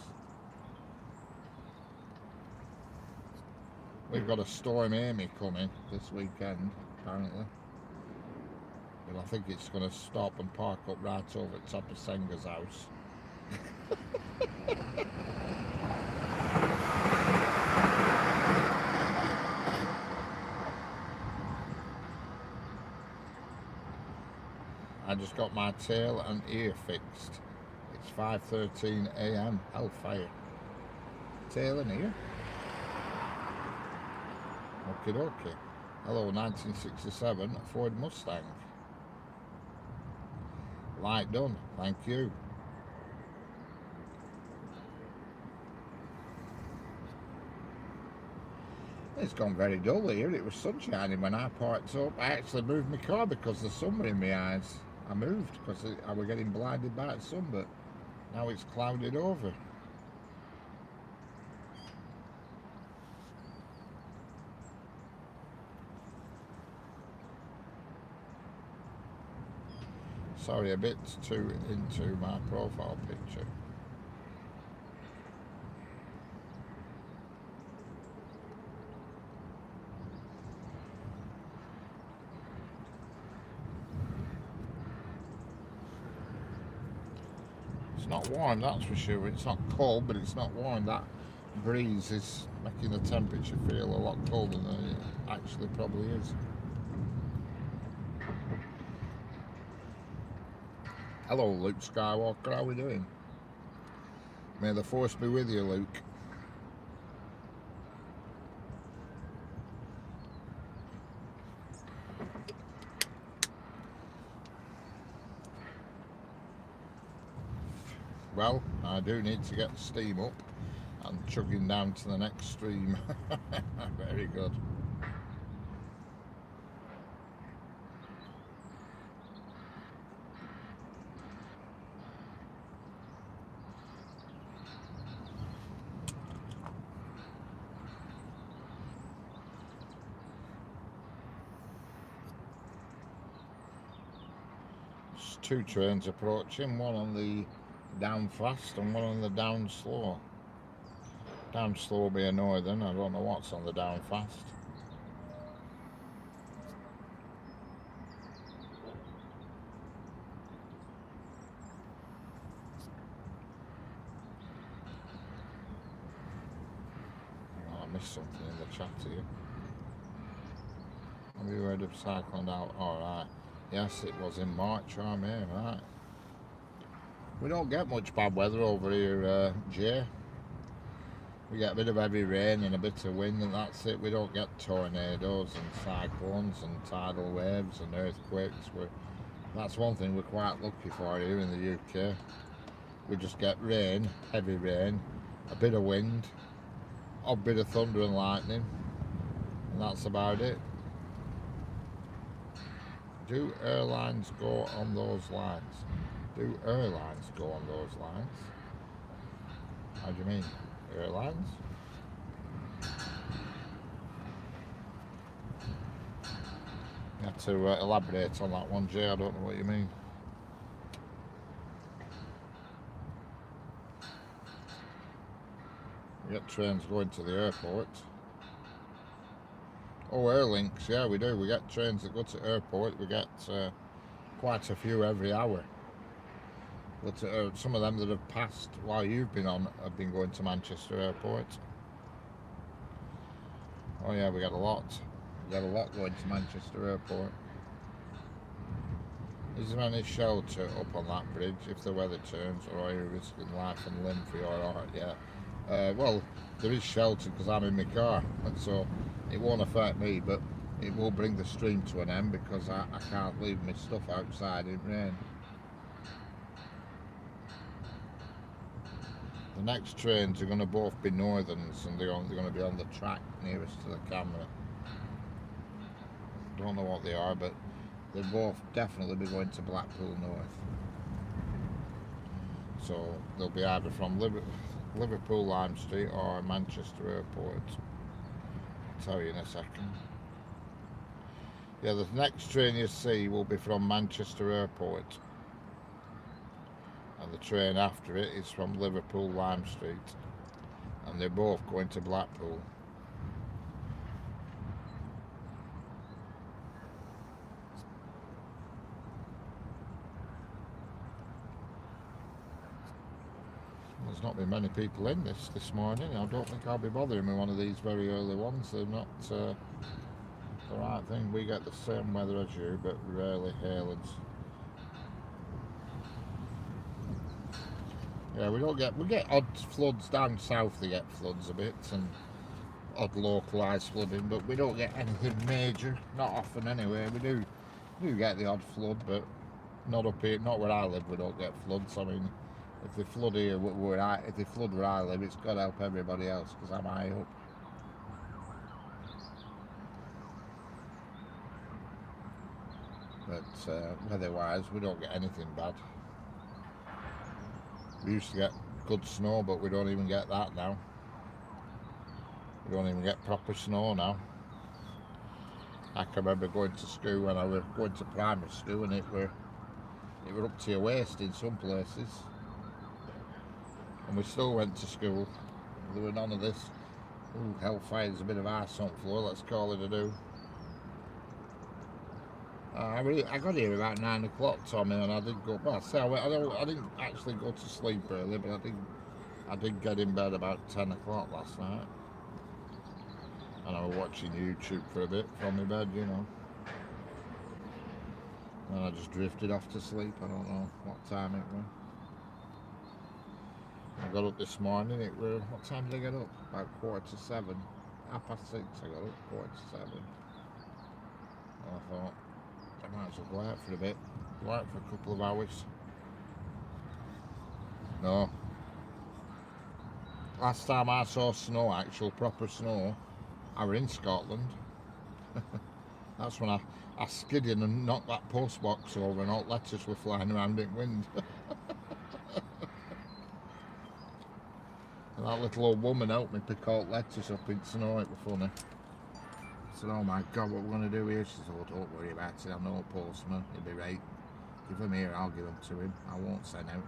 We've got a Storm Amy coming this weekend, apparently. But I think it's going to stop and park up right over the top of Senga's house. I just got my tail and ear fixed. It's 5:13 a.m. Hellfire. Tail and ear. Okie dokie. Hello, 1967 Ford Mustang. Light done. Thank you. It's gone very dull here. It was sunshiny when I parked up. I actually moved my car because the sun were in my eyes. I moved because I was getting blinded by the sun, but now it's clouded over. Sorry, a bit too into my profile picture. It's not warm, that's for sure. It's not cold, but it's not warm. That breeze is making the temperature feel a lot colder than it actually probably is. Hello, Luke Skywalker. How are we doing? May the force be with you, Luke. Well, I do need to get the steam up. I'm chugging down to the next stream. Very good. There's 2 trains approaching, one on the down fast and one on the down slow. Down slow will be a northern. I don't know what's on the down fast. Oh, I missed something in the chat here. Have you heard of Cyclone out? Alright. Yes, it was in March or May, right. We don't get much bad weather over here, Jay. We get a bit of heavy rain and a bit of wind, and that's it. We don't get tornadoes and cyclones and tidal waves and earthquakes. That's one thing we're quite lucky for here in the UK. We just get rain, heavy rain, a bit of wind, a bit of thunder and lightning, and that's about it. Do airlines go on those lines? Do airlines go on those lines? How do you mean? Airlines? You have to elaborate on that one, Jay. I don't know what you mean. We get trains going to the airport. Oh, Airlinks, yeah, we do. We get trains that go to airport. We get quite a few every hour. But some of them that have passed while you've been on have been going to Manchester Airport. Oh yeah, we got a lot. We got a lot going to Manchester Airport. Is there any shelter up on that bridge if the weather turns, or are you risking life and limb for your art? Yeah. Well, there is shelter because I'm in my car, and so it won't affect me, but it will bring the stream to an end because I can't leave my stuff outside in rain. The next trains are going to both be northerns, and they're going to be on the track nearest to the camera. Don't know what they are, but they'll both definitely be going to Blackpool North. So they'll be either from Liverpool Lime Street or Manchester Airport. I'll tell you in a second. Yeah, the next train you see will be from Manchester Airport, and the train after it is from Liverpool Lime Street, and they're both going to Blackpool. There's not been many people in this morning. I don't think I'll be bothering with one of these very early ones. They're not the right thing. We get the same weather as you, but rarely hail and... Yeah, we get odd floods down south. They get floods a bit and odd localised flooding, but we don't get anything major. Not often anyway. We do get the odd flood, but not up here. Not where I live. We don't get floods. I mean, if they flood here, if they flood where I live, it's got to help everybody else because I'm high up. But weather-wise, we don't get anything bad. We used to get good snow, but we don't even get that now. We don't even get proper snow now. I can remember going to school when I was going to primary school, and it were up to your waist in some places. And we still went to school. There were none of this. Ooh, hellfire's a bit of arse on the floor, let's call it a do. I got here about 9 o'clock, Tommy, and I did go. Well, I didn't actually go to sleep early, but I did get in bed about 10 o'clock last night, and I was watching YouTube for a bit from my bed, you know. And I just drifted off to sleep. I don't know what time it was. I got up this morning. What time did I get up? About 6:45. 6:30. I got up 7:45. And I thought, I might as well go out for a bit. Go out for a couple of hours. No. Last time I saw snow, actual proper snow, I were in Scotland. That's when I skidded and knocked that post box over and all letters were flying around in wind. And that little old woman helped me pick all letters up in snow. It was funny. I said, oh my God, what we're going to do here? She said, oh, don't worry about it. I'm no postman. He'll be right. Give him here, I'll give them to him. I won't send out.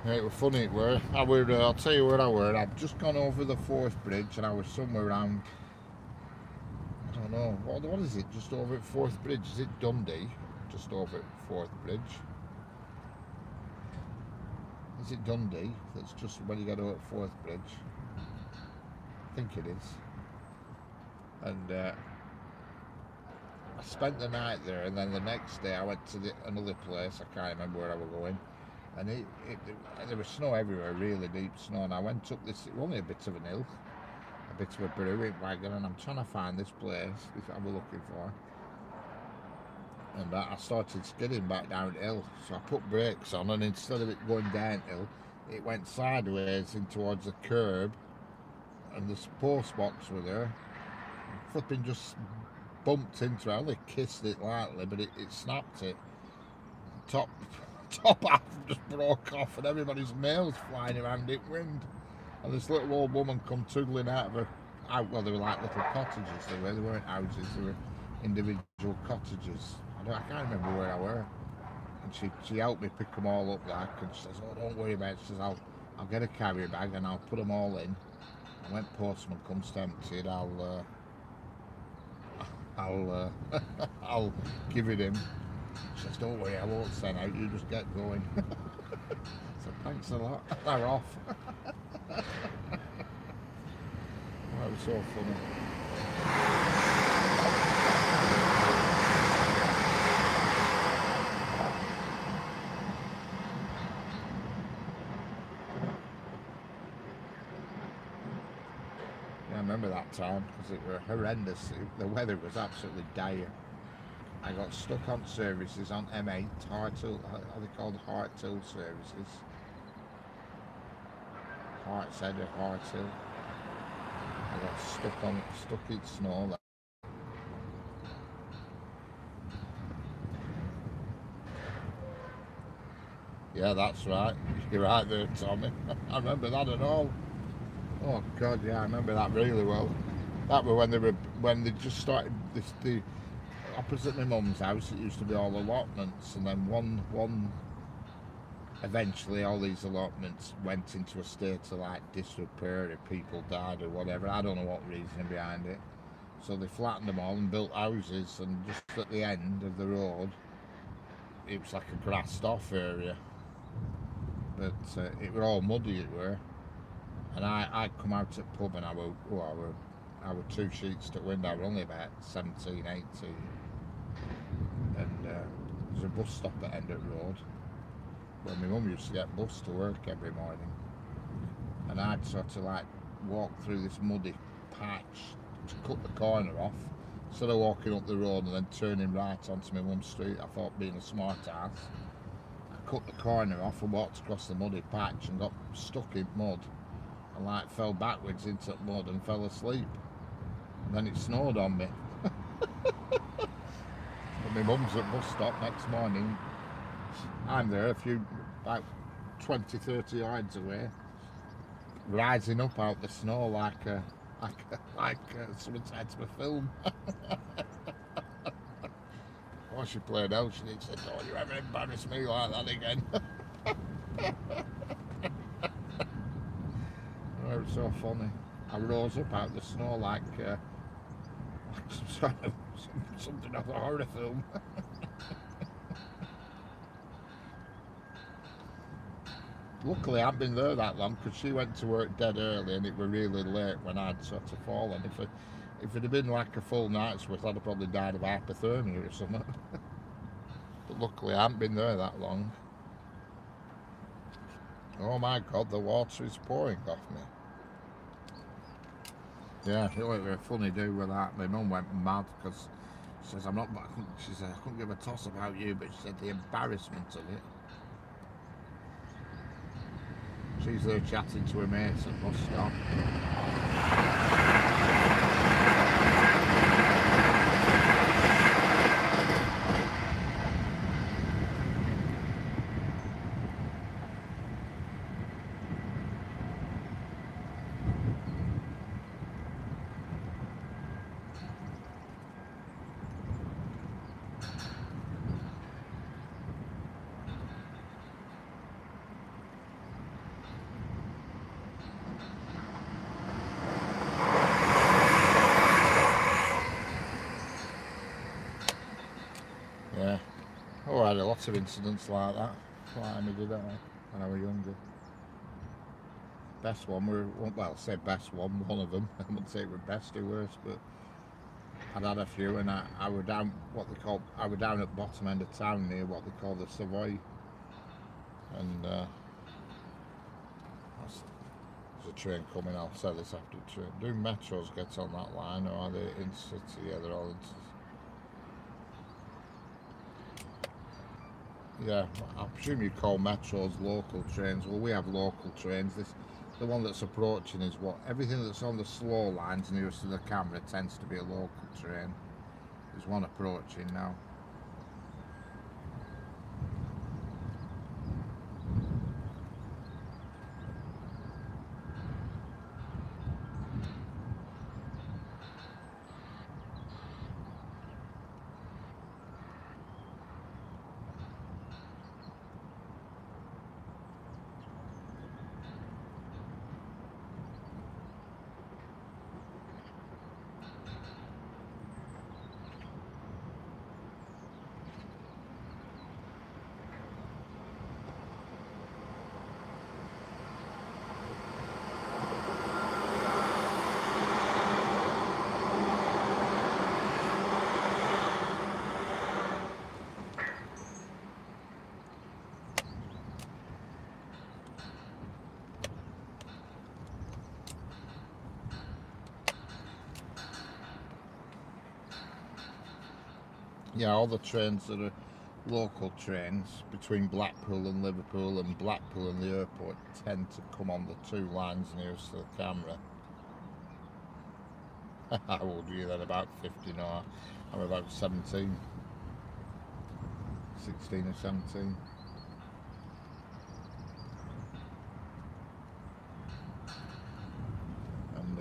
It was funny, it were. I'll tell you where I were. I'd just gone over the Forth Bridge and I was somewhere around, I don't know, what is it, just over at Forth Bridge? Is it Dundee? Just over at Forth Bridge. is it Dundee? That's just when you get over at Forth Bridge. I think it is. And I spent the night there, and then the next day I went to another place. I can't remember where I was going, and there was snow everywhere, really deep snow. And I went up this, only a bit of an hill, a bit of a brewing wagon, and I'm trying to find this place that I was looking for. And I started skidding back downhill, so I put brakes on, and instead of it going downhill, it went sideways in towards the curb, and the post box were there. Flipping just bumped into it. I only kissed it lightly, but it snapped it. Top half just broke off, and everybody's mail's flying around in wind. And this little old woman come tootling out of her. Well, they were like little cottages. They weren't houses. They were individual cottages. I can't remember where I were. And she helped me pick them all up like, and she says, "Oh, don't worry about it." She says, I'll get a carrier bag and I'll put them all in. And when postman comes to empty it, I'll I'll give it him. She says, "Don't worry, I won't send out. You just get going." So thanks a lot. They're off. That was so funny. I remember that time because it was horrendous. The weather was absolutely dire. I got stuck on services on M8, Harthill, are they called Harthill services? Hartshead or Harthill. I got stuck in snow. Yeah, that's right. You're right there, Tommy. I remember that at all. Oh God, yeah, I remember that really well. That was when they just started the opposite my mum's house. It used to be all allotments, and then one eventually all these allotments went into a state of like disrepair if people died or whatever. I don't know what reason behind it. So they flattened them all and built houses, and just at the end of the road, it was like a grassed off area, but it were all muddy. It were. And I come out at the pub and I were 2 sheets to wind. I was only about 17, 18. And there's a bus stop at End of the Road where my mum used to get bus to work every morning. And I'd sort of like walk through this muddy patch to cut the corner off. Instead of walking up the road and then turning right onto my mum's street, I thought, being a smart ass, I cut the corner off and walked across the muddy patch and got stuck in mud. And like fell backwards into the mud and fell asleep. And then it snowed on me. But my mum's at bus stop next morning. I'm there about 20, 30 yards away, rising up out the snow like someone's had to a film. Oh, she played out. She said, "Don't you ever embarrass me like that again." It was so funny. I rose up out of the snow like something off a horror film. Luckily, I've been there that long because she went to work dead early and it was really late when I'd sort of fallen. If it had been like a full night's worth, I'd have probably died of hypothermia or something. But luckily, I haven't been there that long. Oh my God, the water is pouring off me. Yeah, it was a funny do with that. My mum went mad because she says, she said, "I couldn't give a toss about you," but she said the embarrassment of it. She's there chatting to her mates at bus stop. Yeah. Oh, I had a lot of incidents like that. Climbing, did I, when I was younger. best one were, well, say best one of them. I wouldn't say it were best or worst, but I'd had a few, and I were down what they call, I were down at bottom end of town near what they call the Savoy, and there's a train coming. I'll say this after the train. Do metros get on that line, or are they in city? Yeah, they're all in city. Yeah, I presume you call metros local trains. Well, we have local trains. The one that's approaching is what everything that's on the slow lines nearest to the camera tends to be a local train. There's one approaching now. Yeah, all the trains that are local trains between Blackpool and Liverpool and Blackpool and the airport tend to come on the two lines nearest to the camera. How old are you then? About 50 now? I'm about 17. 16 or 17. And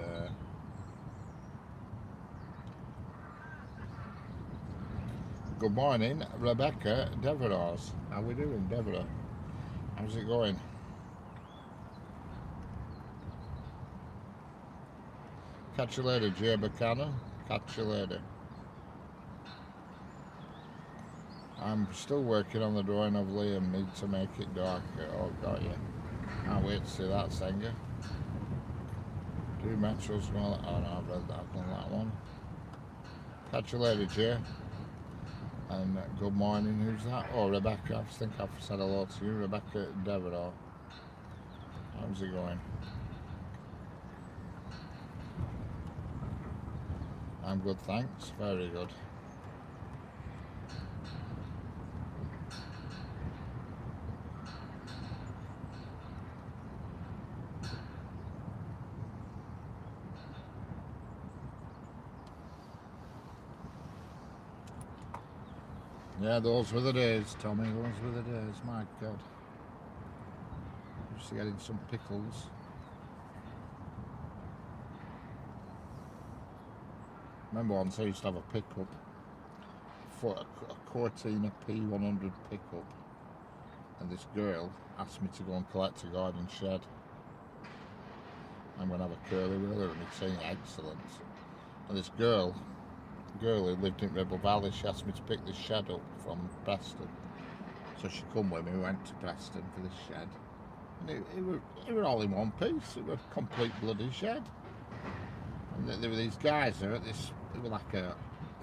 good morning, Rebecca Devereux. How we doing, Deborah? How's it going? Catch you later, Jay Buchanan. Catch you later. I'm still working on the drawing of Liam. Need to make it darker. Oh, got you. Can't wait to see that, Senga. Do metros well? Oh no, I've read that. I've done that one. Catch you later, Jay. And good morning. Who's that? Oh, Rebecca. I think I've said hello to you, Rebecca Devereux. How's it going? I'm good, thanks. Very good. Yeah, those were the days, Tommy. Those were the days. My God. Just getting some pickles. Remember once I used to have a pickup, for a Cortina P100 pickup, and this girl asked me to go and collect a garden shed. I'm going to have a curly with her, and it's saying excellent. And this girl who lived in Ribble Valley, she asked me to pick this shed up from Preston. So she come with me, we went to Preston for this shed. And it were all in one piece. It was a complete bloody shed. And there were these guys there at this, it was like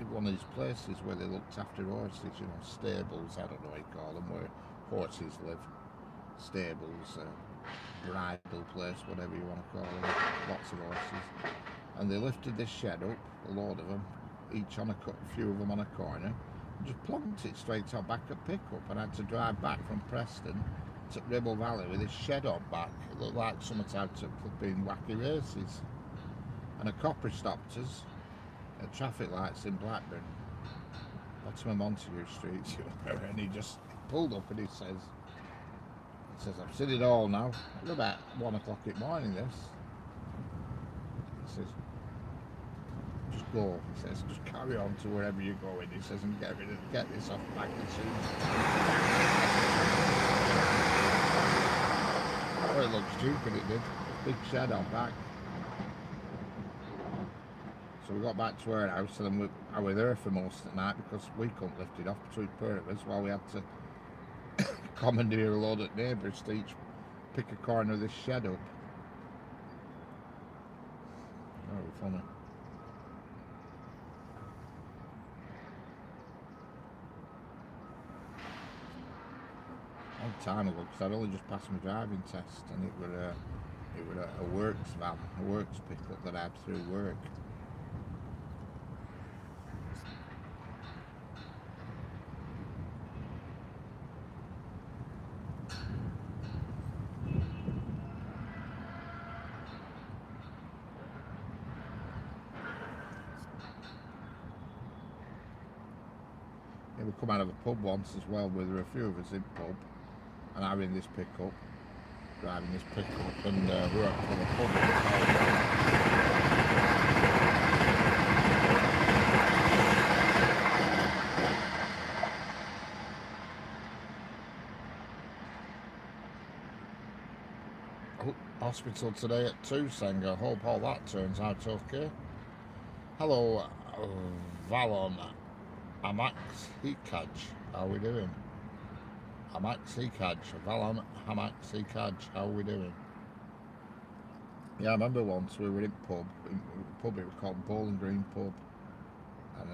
one of these places where they looked after horses, you know, stables, I don't know what you call them, where horses live. Stables, bridal place, whatever you want to call them, lots of horses. And they lifted this shed up, a load of them, each on a few of them on a corner, and just plonked it straight on back at pickup, and I had to drive back from Preston to Ribble Valley with this shed on back. It looked like someone out to been wacky races. And a copper stopped us at traffic lights in Blackburn, bottom of Montague Street, and he just pulled up and he says, I've seen it all now. It was about 1 o'clock in the morning, this. He says, just go. He says, just carry on to wherever you're going. He says, and get this off back as soon. Oh, it looked stupid, it did. Big shed on back. So we got back to our house, and then I was there for most of the night because we couldn't lift it off between pair of us, while we had to commandeer a load of neighbours to each pick a corner of this shed up. funny. A long time ago, because I'd only just passed my driving test, and it were a works van, a works pickup that I had through work. Yeah, we come out of a pub once as well, where there were a few of us in pub, and I were in this pickup, driving this pickup, and we were from a pub in hospital today at 2, saying I hope all that turns out okay. Hello, Valon Amax Hikaj, how are we doing? Amax Hikaj, Valon Amax Hikaj, how are we doing? Yeah, I remember once we were in pub, it was called Bowling Green Pub, and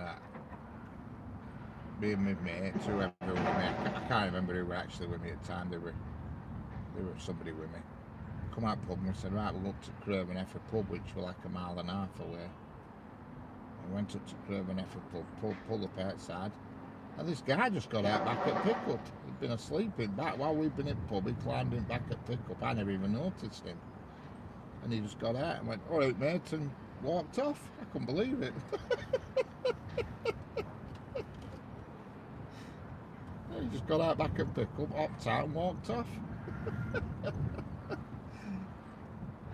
me and my mates, whoever were with me, I can't remember who were actually with me at the time, they were somebody with me. Come out pub and we said, right, we'll up to Craven Effer pub, which were like a mile and a half away. We went up to Craven Effer pub, pulled up outside, and this guy just got out back at pickup. He'd been asleep in back while we'd been at pub. He climbed in back at pickup. I never even noticed him, and he just got out and went, all right mate, and walked off. I couldn't believe it. He just got out back at pickup, hopped out and walked off.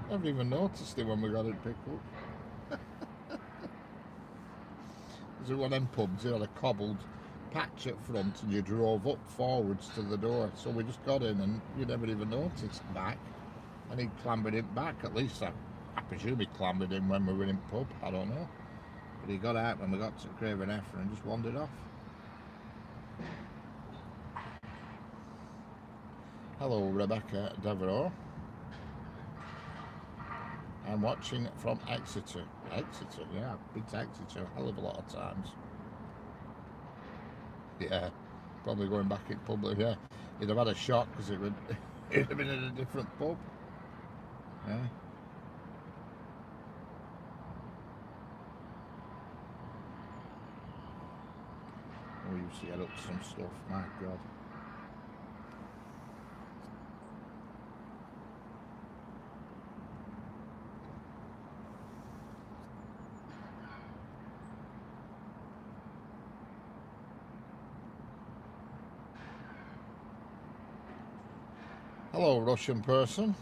Never even noticed him when we got at pickup. There's one of them pubs, you had a cobbled patch at front and you drove up forwards to the door. So we just got in and you never even noticed back. And he clambered in back, at least I presume he clambered in when we were in pub, I don't know. But he got out when we got to Craven Effer and just wandered off. Hello Rebecca Devereux. I'm watching from Exeter. Exeter, yeah, I've been to Exeter a hell of a lot of times. Yeah, probably going back in public, yeah. He'd have had a shock because it'd have been in a different pub. Yeah. We used to get up to some stuff, my God. Hello, Russian person.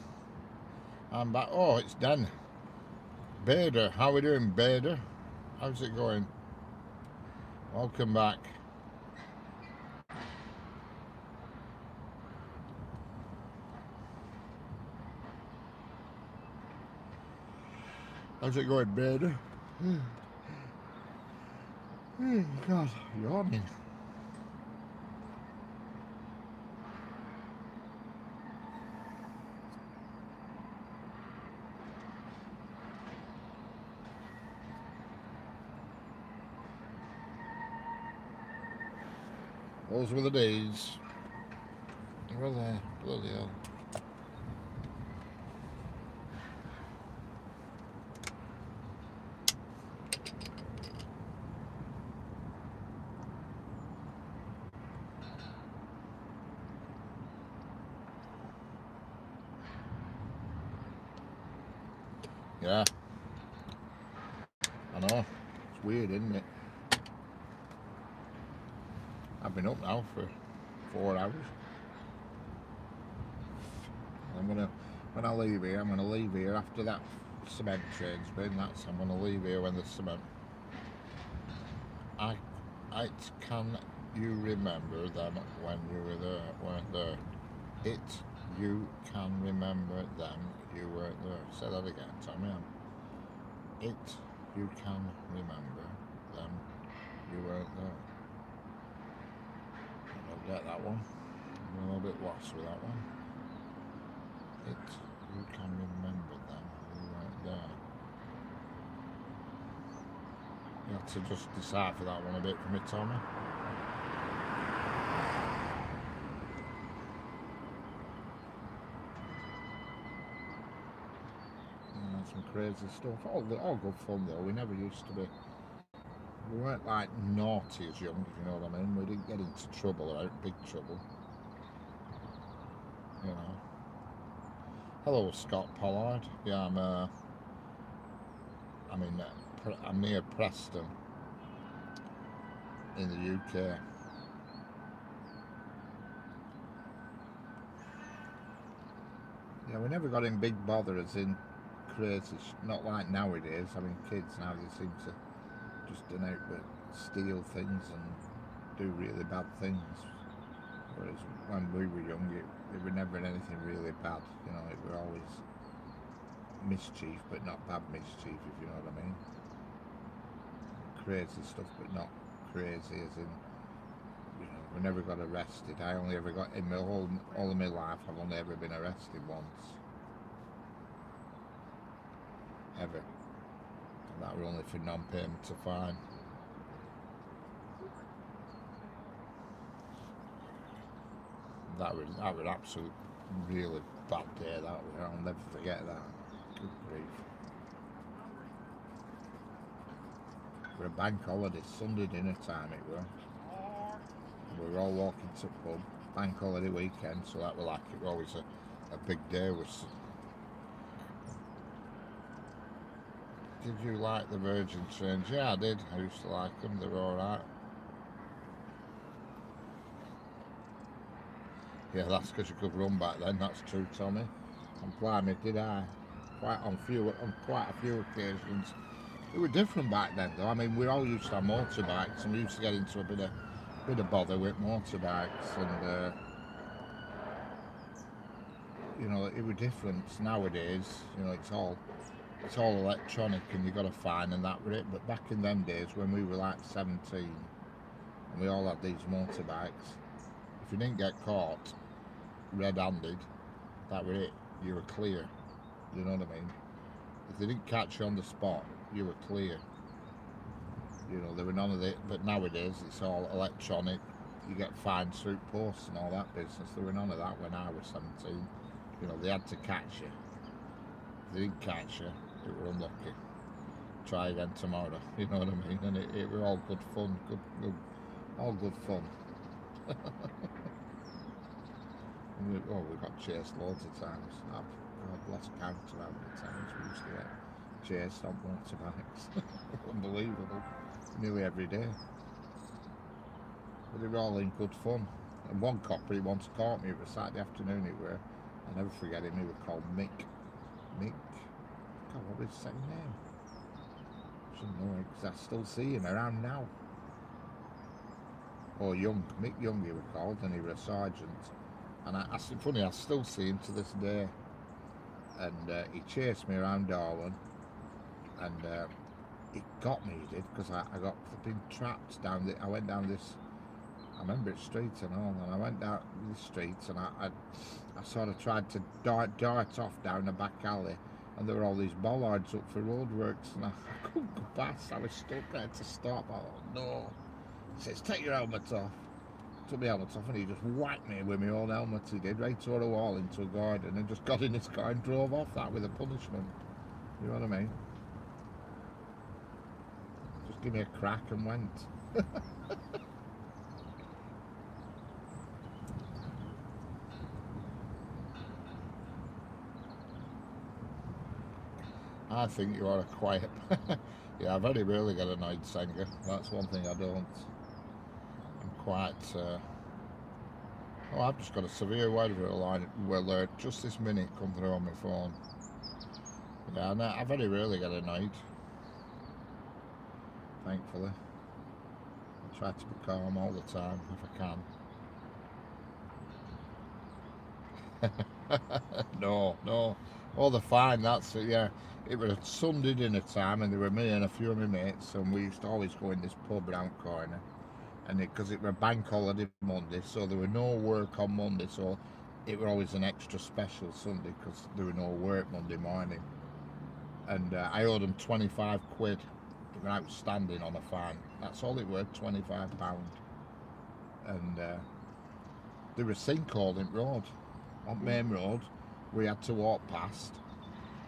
I'm back. Oh, it's Dan. Bader, how are we doing, Bader? How's it going? Welcome back. How's it going, Bader? Oh, God, yawning. Those were the days. Were they? Bloody hell. Yeah. I know. It's weird, isn't it? I've been up now for 4 hours. When I leave here, I'm gonna leave here after that cement train's been. I'm gonna leave here when the cement. Can you remember them when you were there? Weren't there? You can remember them. You weren't there. Say that again, Tommy. You can remember them. You weren't there. I don't get that one. I'm a little bit lost with that one. You can remember them. You weren't there. had to just decipher that one a bit for me, Tommy. Some crazy stuff. All good fun though. We never used to be. We weren't like naughty as young, if you know what I mean. We didn't get into trouble or out big trouble. You know. Hello, Scott Pollard. Yeah, I'm near Preston in the UK. Yeah, we never got in big bother as in crazy. Not like nowadays. I mean, kids now they seem to just do out but steal things and do really bad things. Whereas when we were young, it were never anything really bad. You know, it were always mischief, but not bad mischief, if you know what I mean. Crazy stuff, but not crazy as in, you know, we never got arrested. I only ever got, in my all of my life, I've only ever been arrested once. Ever. And that were only for non-payment of fine. That was absolute really bad day, that was. I'll never forget that. Good grief. For a bank holiday, Sunday dinner time it were. We were all walking to the pub, bank holiday weekend, so that was like, it was always a big day. Did you like the Virgin trains? Yeah, I did. I used to like them, they were alright. Yeah, that's because you could run back then, that's true, Tommy. And blimey, did I. On quite a few occasions. It was different back then though. I mean, we all used to have motorbikes and we used to get into a bit of bother with motorbikes, and you know, it was different nowadays. You know, it's all electronic and you got a fine and that was it. But back in them days when we were like 17 and we all had these motorbikes, if you didn't get caught red-handed, that was it. You were clear. You know what I mean? If they didn't catch you on the spot, you were clear. You know, there were none of it. But nowadays, it's all electronic. You get fines through posts and all that business. There were none of that when I was 17. You know, they had to catch you. If they didn't catch you, it were unlucky. Try again tomorrow. You know what I mean? And it were all good fun. All good fun. We got chased loads of times. I've lost count of how many times we used to get chased on motorbikes. Unbelievable. Nearly every day. But they were all in good fun. And one copper, he once caught me. It was Saturday afternoon, it were. I'll never forget him. He was called Mick. God, what was his second name? I shouldn't know it, because I still see him around now. Or Young. Mick Young, he was called, and he was a sergeant. And funny, I still see him to this day. And he chased me around Darwin, and he got me, he did, because I got flipping trapped down I went down this, I remember it street and all, and I went down the streets and I sort of tried to dart off down the back alley, and there were all these bollards up for roadworks, and I couldn't go past. I was stuck there to stop. I thought, no. He says, take your helmet off. Took my helmet off and he just whacked me with my own helmet. He did, right through a wall into a garden, and just got in his car and drove off. That with a punishment. You know what I mean? Just give me a crack and went. I think you are a quiet. Yeah, I very rarely get annoyed, Senga. That's one thing I don't. I'm quite. Oh, I've just got a severe weather alert just this minute come through on my phone. Yeah, and I very rarely get annoyed. Thankfully, I try to be calm all the time if I can. No. Oh, they're fine. That's it. Yeah, it was a Sunday dinner time, and there were me and a few of my mates, and we used to always go in this pub round corner. And because it were a bank holiday Monday, so there were no work on Monday, so it were always an extra special Sunday because there were no work Monday morning. And I owed them 25 quid. They were outstanding on a fine. That's all it were, £25. And there was a sinkhole in road, on main road. We had to walk past.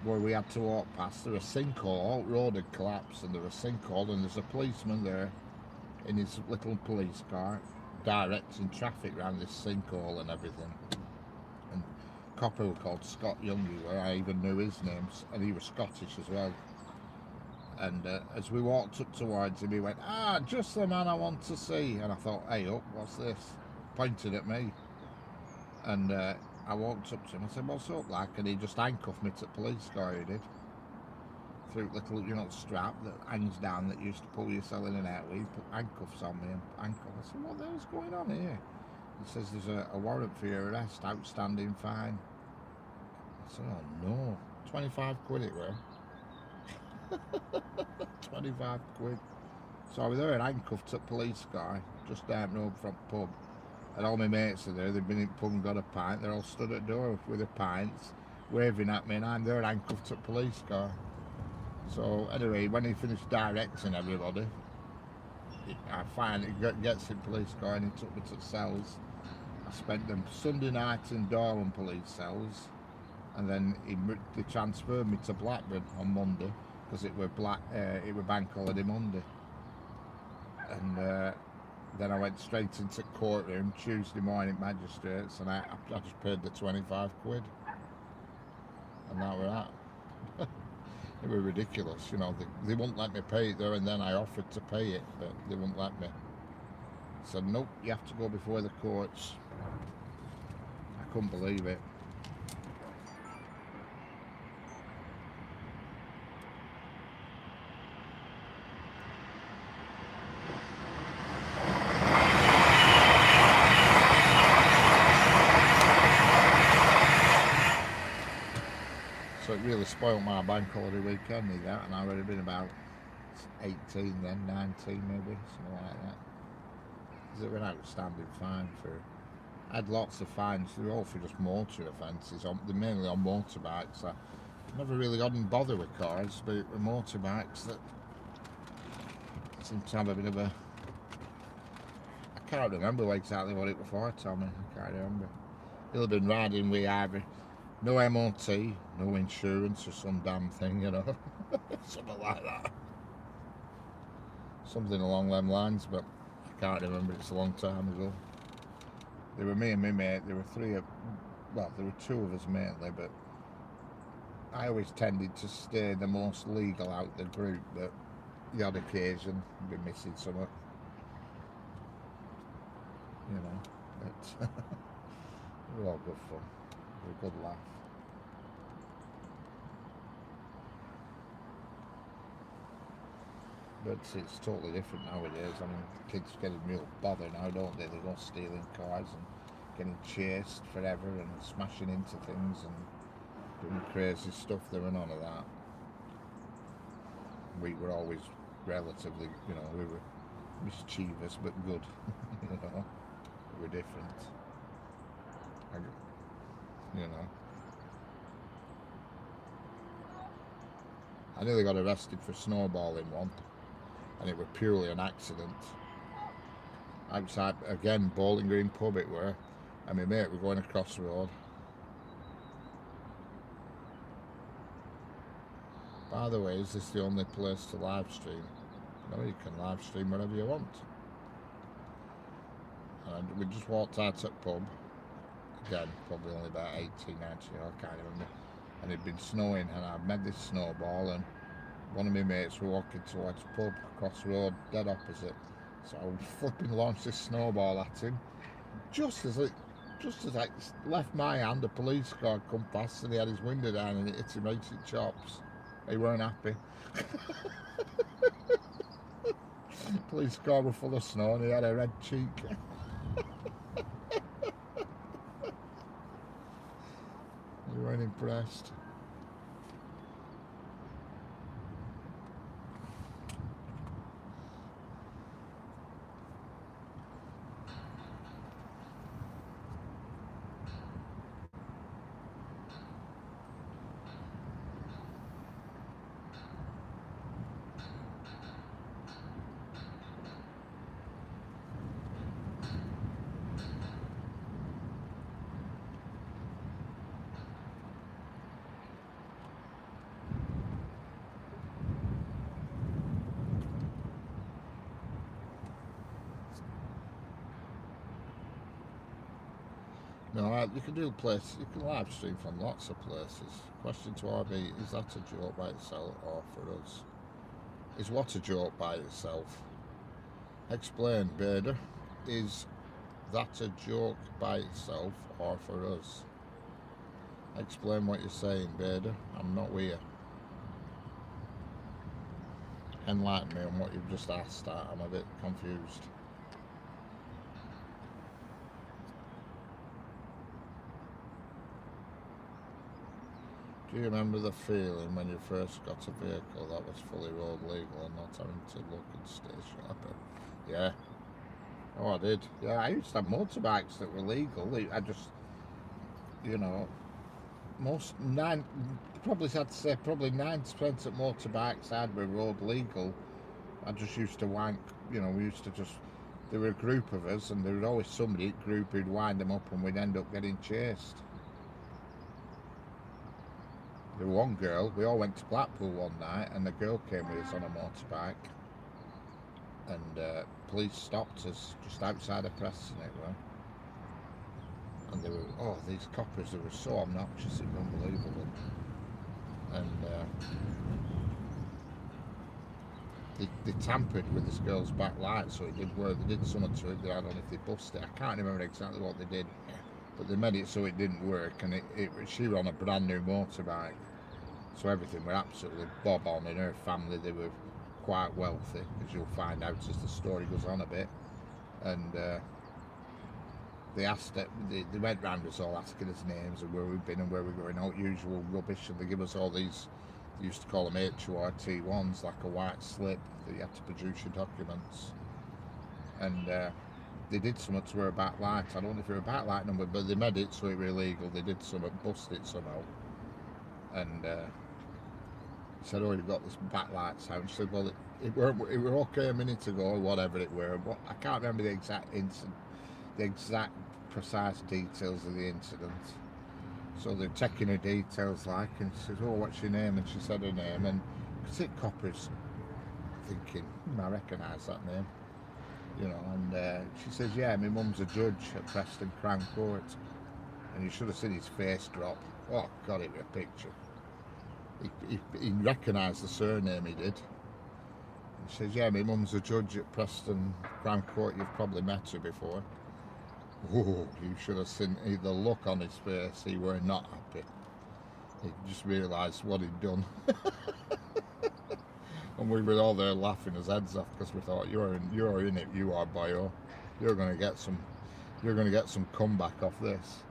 Where we had to walk past, there was a sinkhole. All road had collapsed, and there was a sinkhole, and there's a policeman there in his little police car, directing traffic around this sinkhole and everything. And copper was called Scott Young. I even knew his name, and he was Scottish as well. And as we walked up towards him, he went, "Ah, just the man I want to see." And I thought, "Hey up, what's this?" Pointed at me. And I walked up to him. I said, "What's up, like?" And he just handcuffed me to the police car. He did. Through little, strap that hangs down that used to pull yourself in and out with. He put handcuffs on me and handcuffs. I said, "What the hell's going on here?" He says, "There's a warrant for your arrest, outstanding fine." I said, "Oh no, 25 quid it were." 25 quid. So I was there handcuffed to the police car, just down the road from the pub. And all my mates are there, they've been in the pub and got a pint. They're all stood at the door with their pints, waving at me, and I'm there handcuffed to the police car. So anyway, when he finished directing everybody, I finally gets in the police car and he took me to the cells. I spent them Sunday night in Darwin police cells, and then they transferred me to Blackburn on Monday, because it were bank holiday Monday. And then I went straight into courtroom Tuesday morning, magistrates, and I just paid the 25 quid. And that were that. It was ridiculous, they wouldn't let me pay it there, and then I offered to pay it, but they wouldn't let me. I said, "Nope, you have to go before the courts." I couldn't believe it. So it really spoiled my bank holiday weekend, and I would have been about 18 then, 19 maybe, something like that. Because it was an outstanding fine for. I had lots of fines. They were all for just motor offences. They're mainly on motorbikes. I never really got in bother with cars, but it were motorbikes that seem to have a bit of a. I can't remember exactly what it was for, Tommy. I can't remember. He'll have been riding with either no MOT, no insurance, or some damn thing, something like that. Something along them lines, but I can't remember. It's a long time ago. There were me and my mate. There were there were two of us mainly, but I always tended to stay the most legal out of the group, but the odd occasion be missing something, but it was all good fun. It was a good laugh. But it's totally different nowadays. I mean, kids getting real bother now, don't they? They go stealing cars and getting chased forever and smashing into things and doing crazy stuff. There were none of that. We were always relatively, we were mischievous but good. We were different. I nearly got arrested for snowballing one, and it was purely an accident. Outside, again, Bowling Green pub it were, and my mate were going across the road. By the way, is this the only place to live stream? No, you can live stream wherever you want. And we just walked out at the pub. Again, probably only about 18, 19, I can't remember. And it'd been snowing, and I'd made this snowball, and one of my mates were walking towards the pub across the road, dead opposite. So I would flipping launch this snowball at him. Just as I left my hand, a police car come past, and he had his window down, and it hit him right in the chops. He weren't happy. Police car was full of snow, and he had a red cheek. They weren't impressed. No, you can do places. You can live stream from lots of places. Question to RB: is that a joke by itself or for us? Is what a joke by itself? Explain, Bader. Is that a joke by itself or for us? Explain what you're saying, Bader. I'm not here. Enlighten me on what you've just asked. I'm a bit confused. Do you remember the feeling when you first got a vehicle that was fully road legal and not having to look and stay sharp? Yeah. Oh, I did. Yeah, I used to have motorbikes that were legal. I just, you know, probably had to say probably 9% of motorbikes I had were road legal. I just used to wank, we used to just, there were a group of us and there was always somebody at group who'd wind them up and we'd end up getting chased. There was one girl, we all went to Blackpool one night and the girl came with us on a motorbike and police stopped us just outside of Preston it were. And they were, these coppers, they were so obnoxious, it was unbelievable. And they tampered with this girl's back light, so it did work. They did something to it. I don't know if they busted it. I can't remember exactly what they did, but they made it so it didn't work. And she was on a brand new motorbike, so everything were absolutely bob on. In her family, they were quite wealthy, as you'll find out as the story goes on a bit. And they asked it. They went round us all asking us names and where we've been and where we're going. All usual rubbish, and they give us all these. They used to call them HORT1s, like a white slip that you had to produce your documents. And they did something to her back light. I don't know if it was a back light number, but they made it so it was illegal. They did something, busted it somehow. And said, "Oh, you've got this backlight sound." She said, "Well, it were okay a minute ago, or whatever it were." But I can't remember the exact precise details of the incident. So they're taking her details, like, and she says, "Oh, what's your name?" And she said her name, and sick coppers thinking, I recognise that name, and she says, "Yeah, my mum's a judge at Preston Crown Court." And you should have seen his face drop. Oh God, it was a picture. He recognised the surname, he did. And she says, "Yeah, my mum's a judge at Preston Crown Court, you've probably met her before." Oh, you should have seen the look on his face. He were not happy. He just realised what he'd done. And we were all there laughing his heads off because we thought, you're in it, you are, boyo. You're going to get some comeback off this.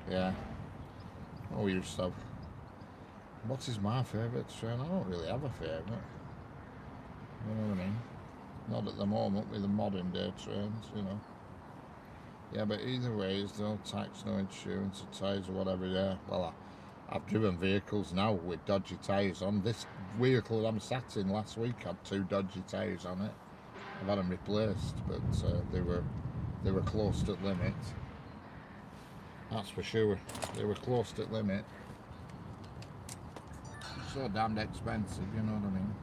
Yeah. Oh, we used to have. What is my favourite train? I don't really have a favourite. You know what I mean? Not at the moment with the modern day trains, Yeah, but either way, there's no tax, no insurance, or tyres or whatever, yeah. Well, I've driven vehicles now with dodgy tyres on. This vehicle that I'm sat in last week had 2 dodgy tyres on it. I've had them replaced, but they were close to limit. That's for sure. They were close to limit. So damned expensive, you know what I mean?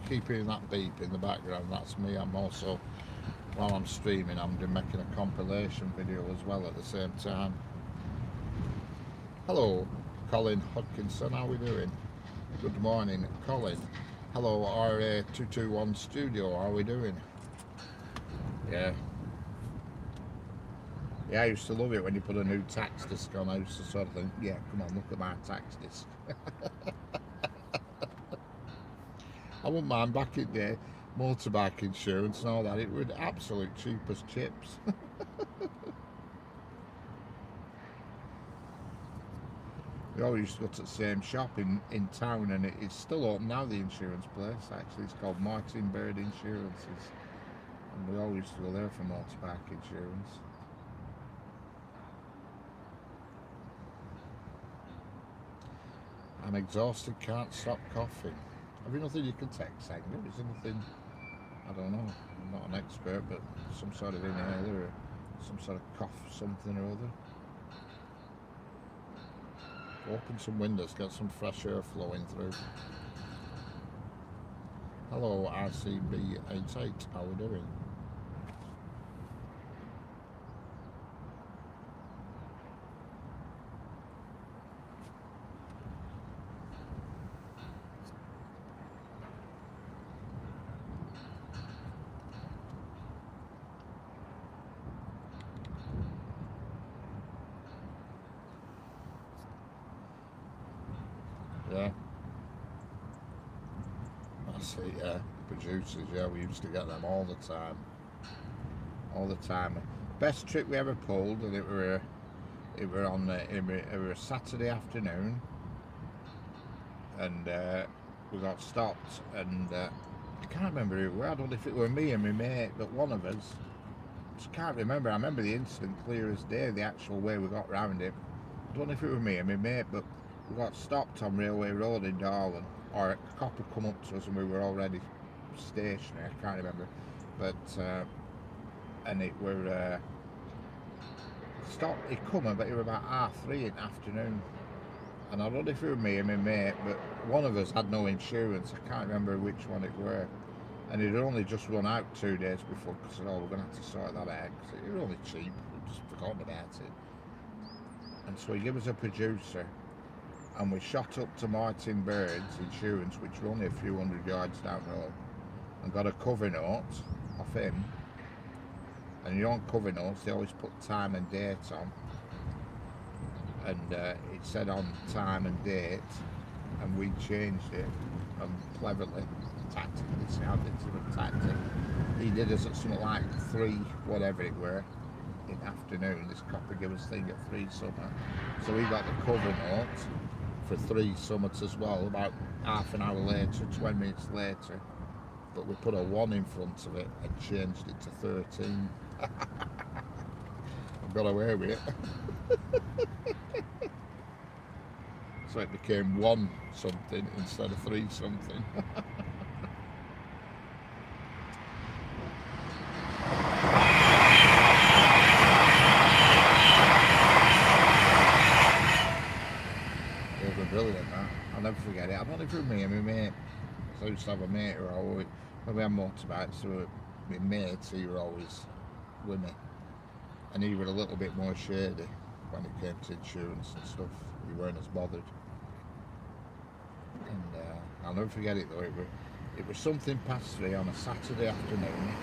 Keeping that beep in the background, that's me. I'm also, while I'm streaming, I'm making a compilation video as well at the same time. Hello, Colin Hodkinson, how are we doing? Good morning, Colin. Hello, RA221 Studio, how are we doing? Yeah. Yeah, I used to love it when you put a new tax disc on. I used to sort of think, yeah, come on, look at my tax disc. I wouldn't mind back in there, motorbike insurance and all that. It would absolute cheap as chips. We always used to go to the same shop in town, and it's still open now, the insurance place. Actually, it's called Martin Bird Insurances. And we always used to go there for motorbike insurance. I'm exhausted, can't stop coughing. Have you nothing you can text, Angel? Is there nothing, I don't know, I'm not an expert, but some sort of inhaler or some sort of cough, something or other? Open some windows, get some fresh air flowing through. Hello, RCB88, how are we doing? Yeah. I see, yeah. Producers, yeah, we used to get them all the time. All the time. Best trip we ever pulled, and it were a Saturday afternoon, and we got stopped, and I can't remember who it was. I don't know if it were me and my mate, but one of us. Just can't remember. I remember the incident clear as day, the actual way we got round it. I don't know if it was me and my mate, but we got stopped on Railway Road in Darwin, or a cop had come up to us and we were already stationary, I can't remember. But, and it were, stopped, he come, but it was about 3:30 in the afternoon. And I don't know if it was me and my mate, but one of us had no insurance, I can't remember which one it were. And it had only just run out 2 days before, because we're going to have to sort that out, because it was only cheap, we just forgotten about it. And so he gave us a producer, and we shot up to Martin Bird's Insurance, which were only a few hundred yards down the road, and got a cover note off him. And you on cover notes, they always put time and date on, and it said on time and date, and we changed it, and cleverly, tactically, sounded to the tactic. He did us at something like 3, whatever it were, in the afternoon. This copper gave us thing at 3 something. So we got the cover note for 3 summits as well, about half an hour later, 20 minutes later. But we put a 1 in front of it and changed it to 13. I got away with it. So it became 1 something instead of 3 something. It was brilliant, that. I'll never forget it. I don't know if it was me and my mate. So I used to have a mate who always, when we had motorbikes, so my mates, he were always with me. And he was a little bit more shady when it came to insurance and stuff. We weren't as bothered. And I'll never forget it though. It was something past 3 on a Saturday afternoon.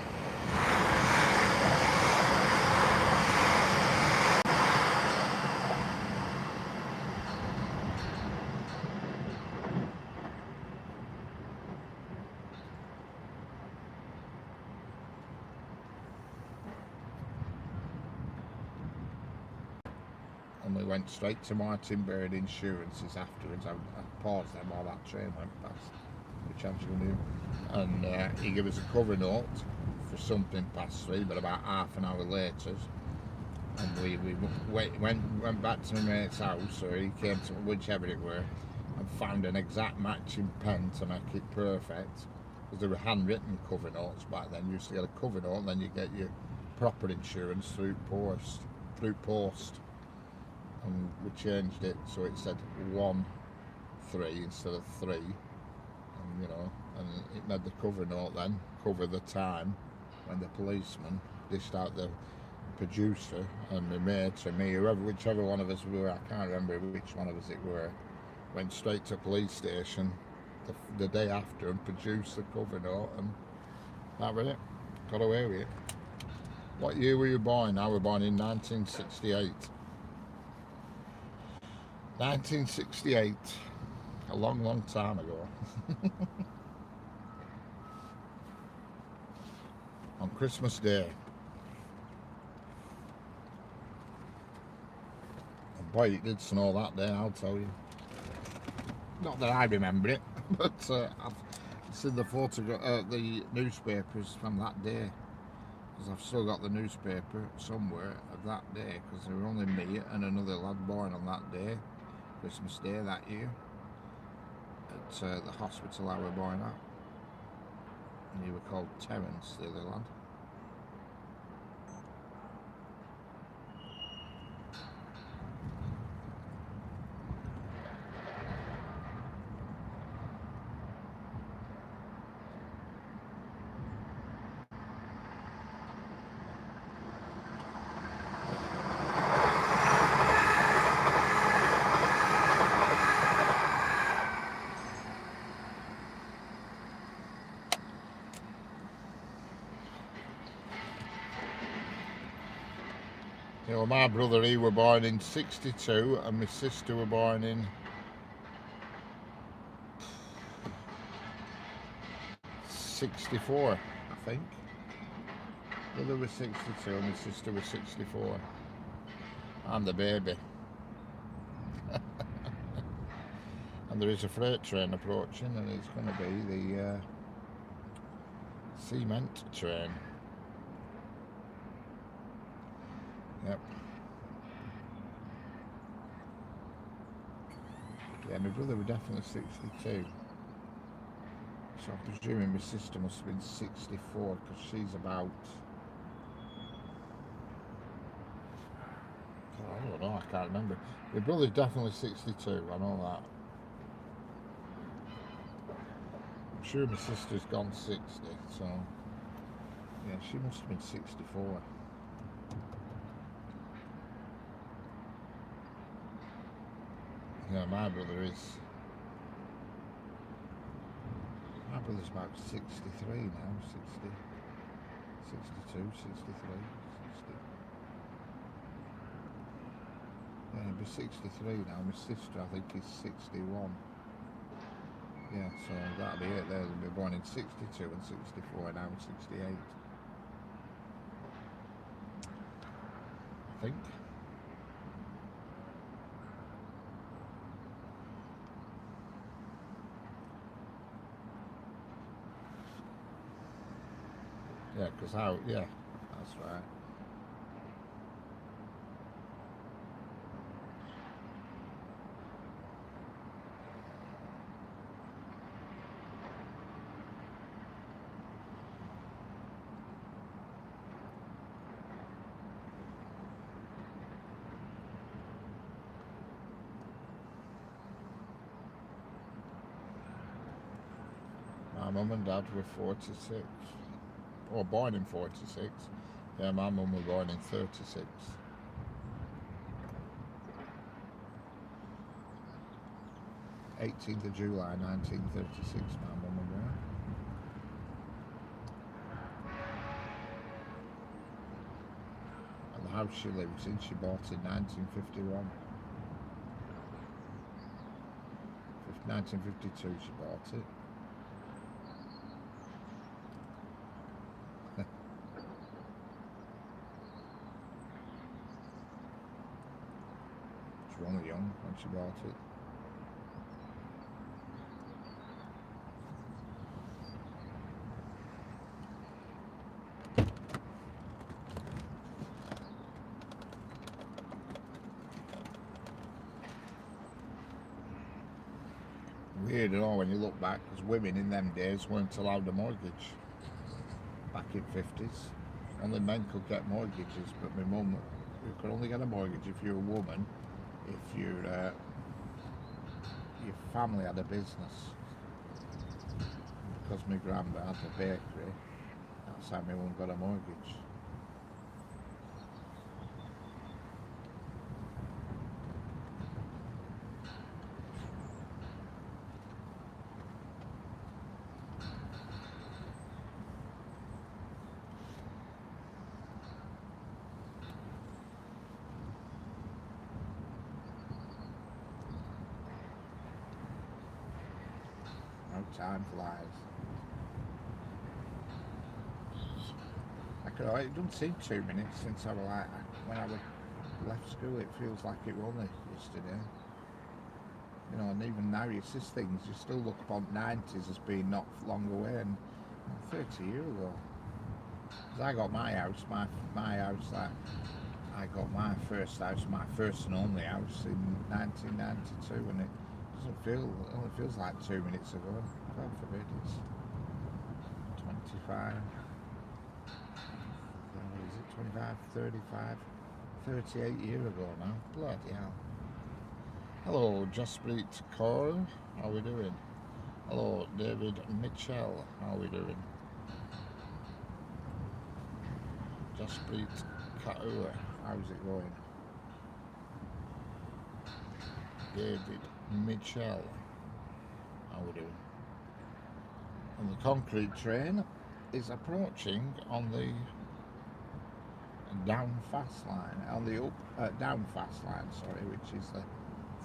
And we went straight to Martin Bird Insurances afterwards. I paused them while that train went past, which Angela knew. And he gave us a cover note for something past 3, but about half an hour later. And we went back to my mate's house, or he came to whichever it were, and found an exact matching pen to make it perfect. Because there were handwritten cover notes back then. You used to get a cover note, and then you get your proper insurance through post. And we changed it so it said 1-3 instead of 3, and you know, and it made the cover note then cover the time when the policeman dished out the producer, and my mate and me, whichever one of us we were, I can't remember which one of us it were, went straight to police station the day after and produced the cover note, and that was it. Got away with it. What year were you born? I was born in 1968. 1968, a long time ago. On Christmas Day. And boy, it did snow that day, I'll tell you. Not that I remember it, but I've seen the photograph, the newspapers from that day. Because I've still got the newspaper somewhere of that day. Because there were only me and another lad born on that day, Christmas Day that year, at the hospital I were born at. And he were called Terence, the other lad. You know, my brother, he were born in 62 and my sister were born in 64, I think. Brother was 62 and my sister was 64. I'm the baby. And there is a freight train approaching and it's going to be the cement train. Yep. Yeah, my brother was definitely 62. So I'm presuming my sister must have been 64 because she's about... I don't know, I can't remember. My brother's definitely 62, I know that. I'm sure my sister's gone 60, so... Yeah, she must have been 64. Yeah, my brother's about 63 now, 60, 62, 63, 60. Yeah, he'll be 63 now. My sister, I think, is 61. Yeah, so that'll be it there. They'll be born in 62 and 64, now 68. I think. Yeah, because how, yeah, that's right. My mum and dad were 46. Or born in 46. Yeah, my mum was born in 36. 18th of July 1936, my mum was born. And the house she lives in, she bought in 1951. 1952 she bought it. She was only young when she bought it. Weird, you know, when you look back, because women in them days weren't allowed a mortgage back in 50s. Only men could get mortgages, but my mum, you could only get a mortgage if you're a woman, if your family had a business. Because my grandma had a bakery, that's how my mum got a mortgage. How time flies. It doesn't seem 2 minutes since I was when I left school. It feels like it was only yesterday. You know, and even now you see things, you still look upon 90s as being not long away, and 30 years ago. Because I got my house, my house that I got my first house, my first and only house in 1992, and it only feels like 2 minutes ago. God forbid, it's 25, what is it, 25, 35, 38 years ago now. Bloody hell. Hello, Jaspreet Kaur, how are we doing? Hello, David Mitchell, how are we doing? Jaspreet Kaur, how's it going? David Mitchell, how are we doing? And the concrete train is approaching on the down fast line, on the down fast line, sorry, which is the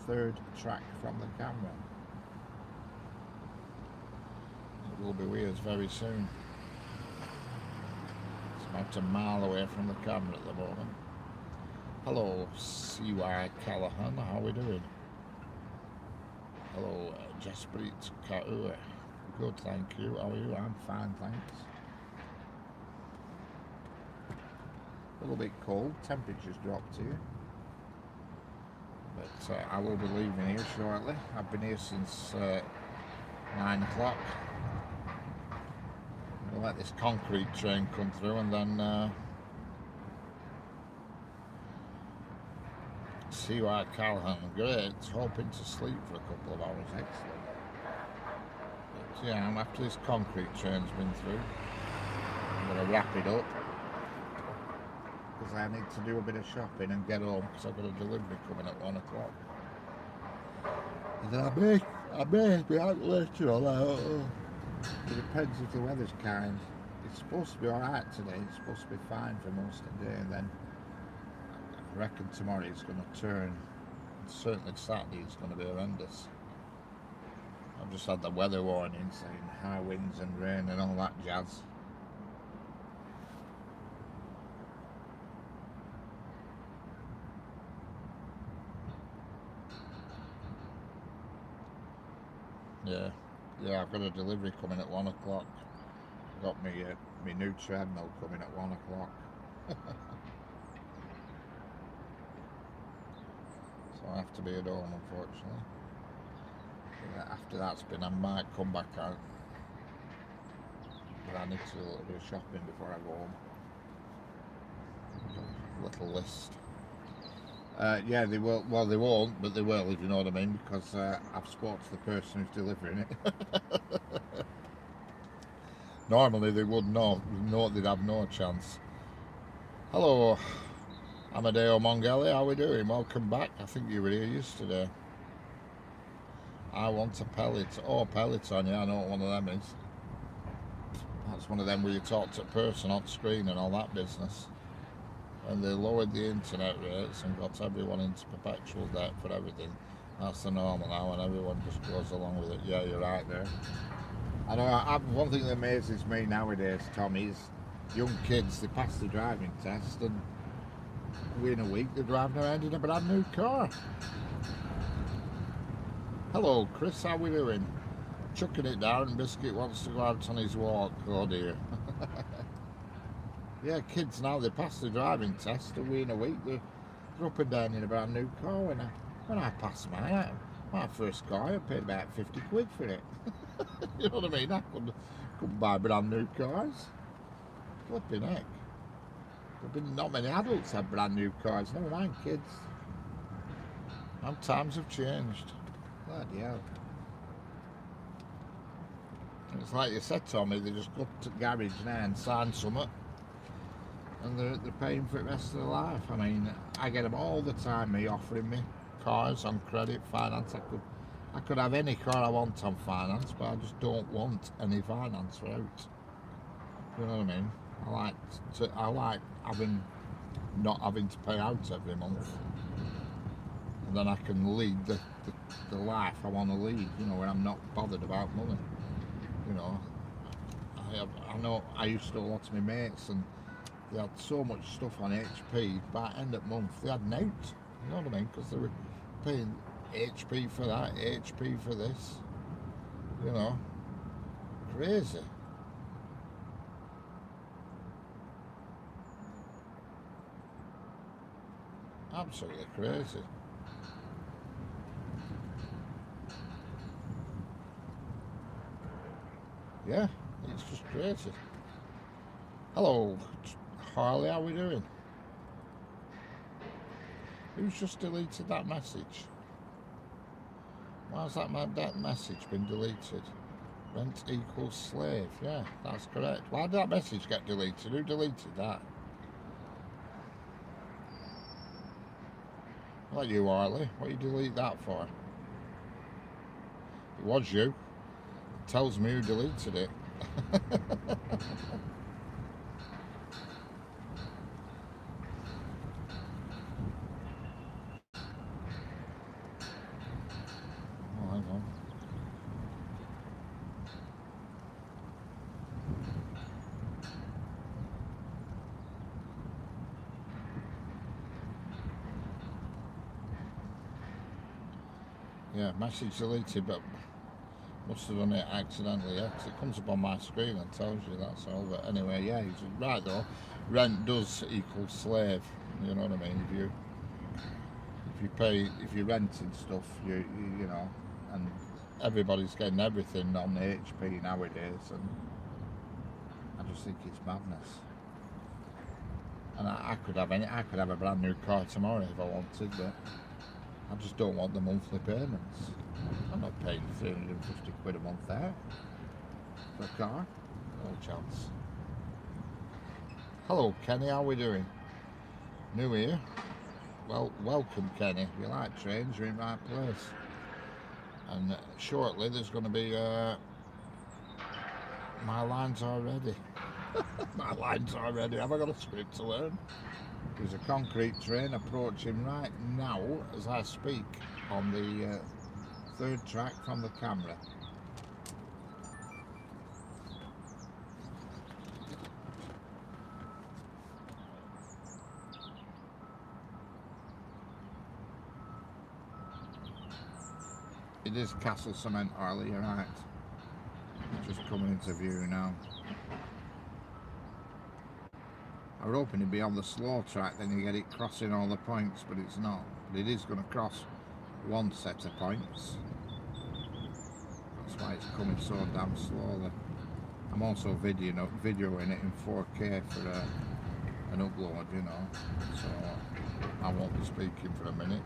third track from the camera. It will be with us very soon. It's about a mile away from the camera at the moment. Hello, C.Y. Callahan, how are we doing? Hello, Jaspreet Kaur. Good, thank you. How are you? I'm fine, thanks. A little bit cold, temperature's dropped here. But I will be leaving here shortly. I've been here since 9 o'clock. We'll let this concrete train come through and then see why Callahan. Great, hoping to sleep for a couple of hours. Excellent. But yeah, after this concrete train's been through, I'm going to wrap it up, because I need to do a bit of shopping and get home, because I've got a delivery coming at 1 o'clock. And then I may be out later on. It depends if the weather's kind. It's supposed to be alright today, it's supposed to be fine for most of the day, and then I reckon tomorrow it's going to turn. Certainly Saturday it's going to be horrendous. I've just had the weather warning saying high winds and rain and all that jazz. Yeah, I've got a delivery coming at 1 o'clock. I've got my new treadmill coming at 1 o'clock. So I have to be at home, unfortunately. After that's been, I might come back out. But I need to do a little bit of shopping before I go home. Little list. Yeah, they will. Well, they won't, but they will, if you know what I mean, because I've spoken to the person who's delivering it. Normally they would know, they'd have no chance. Hello, Amadeo Mongeli, how are we doing? Welcome back. I think you were here yesterday. I want a pellet. Oh, Peloton, yeah, I know what one of them is. That's one of them where you talk to a person on screen and all that business. And they lowered the internet rates and got everyone into perpetual debt for everything. That's the normal now, and everyone just goes along with it. Yeah, you're right there. I know. One thing that amazes me nowadays, Tom, is young kids. They pass the driving test, and within a week they're driving around in a brand new car. Hello, Chris. How we doing? Chucking it down. Biscuit wants to go out on his walk. Oh dear. Yeah, kids now, they pass the driving test, and within a week they're up and down in a brand new car. When I passed my first car, I paid about 50 quid for it. You know what I mean? I couldn't buy brand new cars. Flipping heck. Not many adults have brand new cars, never mind kids. And times have changed. Bloody hell. It's like you said, Tommy, they just go to the garage now and sign something, and they're paying for it the rest of their life. I mean, I get them all the time, me offering me cars on credit, finance. I could have any car I want on finance, but I just don't want any finance for out. You know what I mean? I like not having to pay out every month, and then I can lead the life I want to lead. You know, where I'm not bothered about money. You know, I know I used to a lot of my mates, and they had so much stuff on HP. By end of month, they had notes. You know what I mean? Because they were paying HP for that, HP for this. You know, crazy. Absolutely crazy. Yeah, it's just crazy. Hello, Harley, how we doing? Who's just deleted that message? Why's that message been deleted? Rent equals slave. Yeah, that's correct. Why did that message get deleted? Who deleted that? Not you, Harley. What you delete that for? It was you. It tells me who deleted it. Oh, hang on. Yeah, message deleted, but must have done it accidentally, yeah, 'cause it comes up on my screen and tells you that's all. But anyway, yeah, he's right though. Rent does equal slave. You know what I mean? If you're renting stuff, you know, and everybody's getting everything on the HP nowadays, and I just think it's madness. And I could have a brand new car tomorrow if I wanted, but I just don't want the monthly payments. I'm not paying 350 quid a month there for a car. No chance. Hello Kenny, how we doing? New here? Well, welcome Kenny. If you like trains, you're in the right place. And shortly there's going to be my lines are ready. My lines are ready. Have I got a script to learn? There's a concrete train approaching right now as I speak on the third track from the camera. It is Castle Cement, Harley, you're right. Just coming into view now. I was hoping it'd be on the slow track, then you get it crossing all the points, but it's not. But it is going to cross one set of points. That's why it's coming so damn slowly. I'm also videoing it in 4K for an upload, you know, so I won't be speaking for a minute.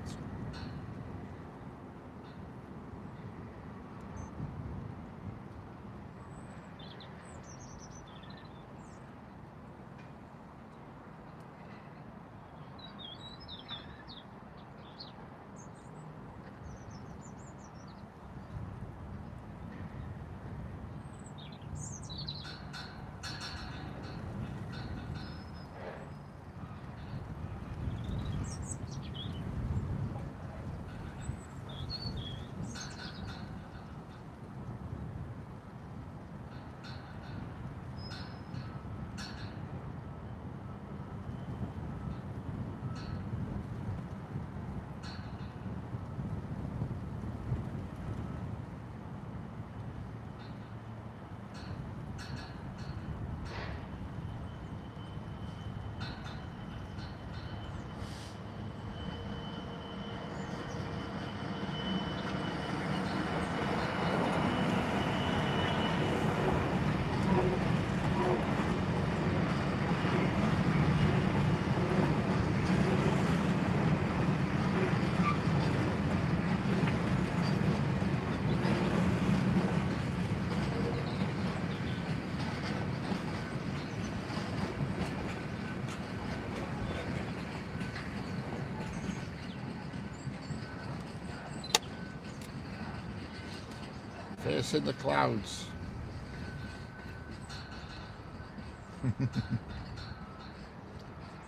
Facing the clouds.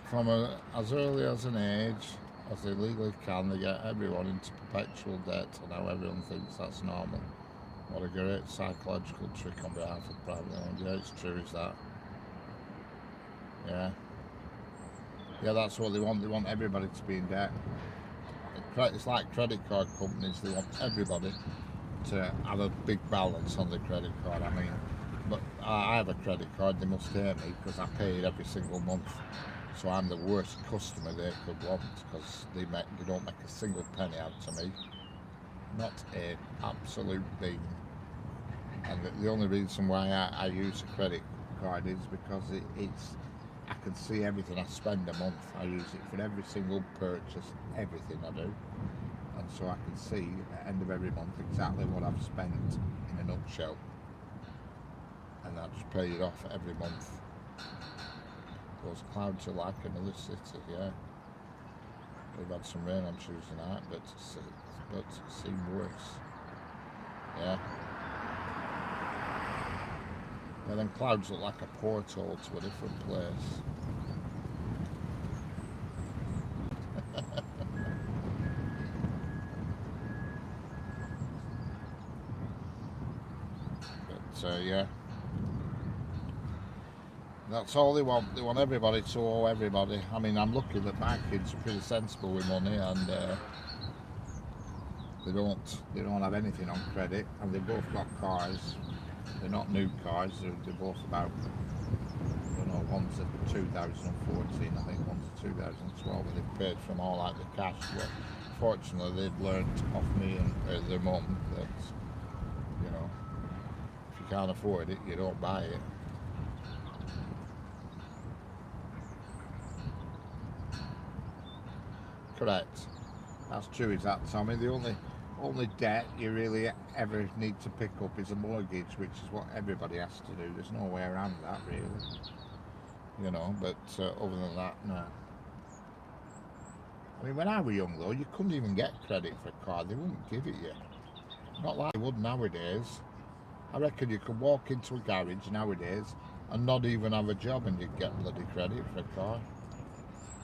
From as early as an age as they legally can, they get everyone into perpetual debt, and now everyone thinks that's normal. What a great psychological trick on behalf of privately owned. Yeah, it's true, is that? Yeah. Yeah, that's what they want. They want everybody to be in debt. it's like credit card companies. They want everybody to have a big balance on the credit card. I mean, but I have a credit card. They must hate me because I pay it every single month. So I'm the worst customer they could want because they don't make a single penny out to me. Not a absolute bean. And the only reason why I use a credit card is because it's I can see everything I spend a month. I use it for every single purchase, everything I do. And so I can see at the end of every month exactly what I've spent in a nutshell. And I just pay it off every month. Those clouds are like another city, yeah. We've had some rain on Tuesday night, but it seemed worse. Yeah. And then clouds look like a portal to a different place. But yeah, that's all they want. They want everybody to owe everybody. I mean, I'm lucky that my kids are pretty sensible with money, and they don't have anything on credit, and they've both got cars. They're not new cars. They're both about, I don't know, one's a 2014, I think one's a 2012, and they've paid from all out the cash. But fortunately, they've learnt off me and their mum that, you know, if you can't afford it, you don't buy it. Correct. That's true, is that, Tommy? The only debt you really ever need to pick up is a mortgage, which is what everybody has to do. There's no way around that, really. You know, but other than that, no. I mean, when I was young, though, you couldn't even get credit for a car. They wouldn't give it you. Not like they would nowadays. I reckon you could walk into a garage nowadays and not even have a job and you'd get bloody credit for a car.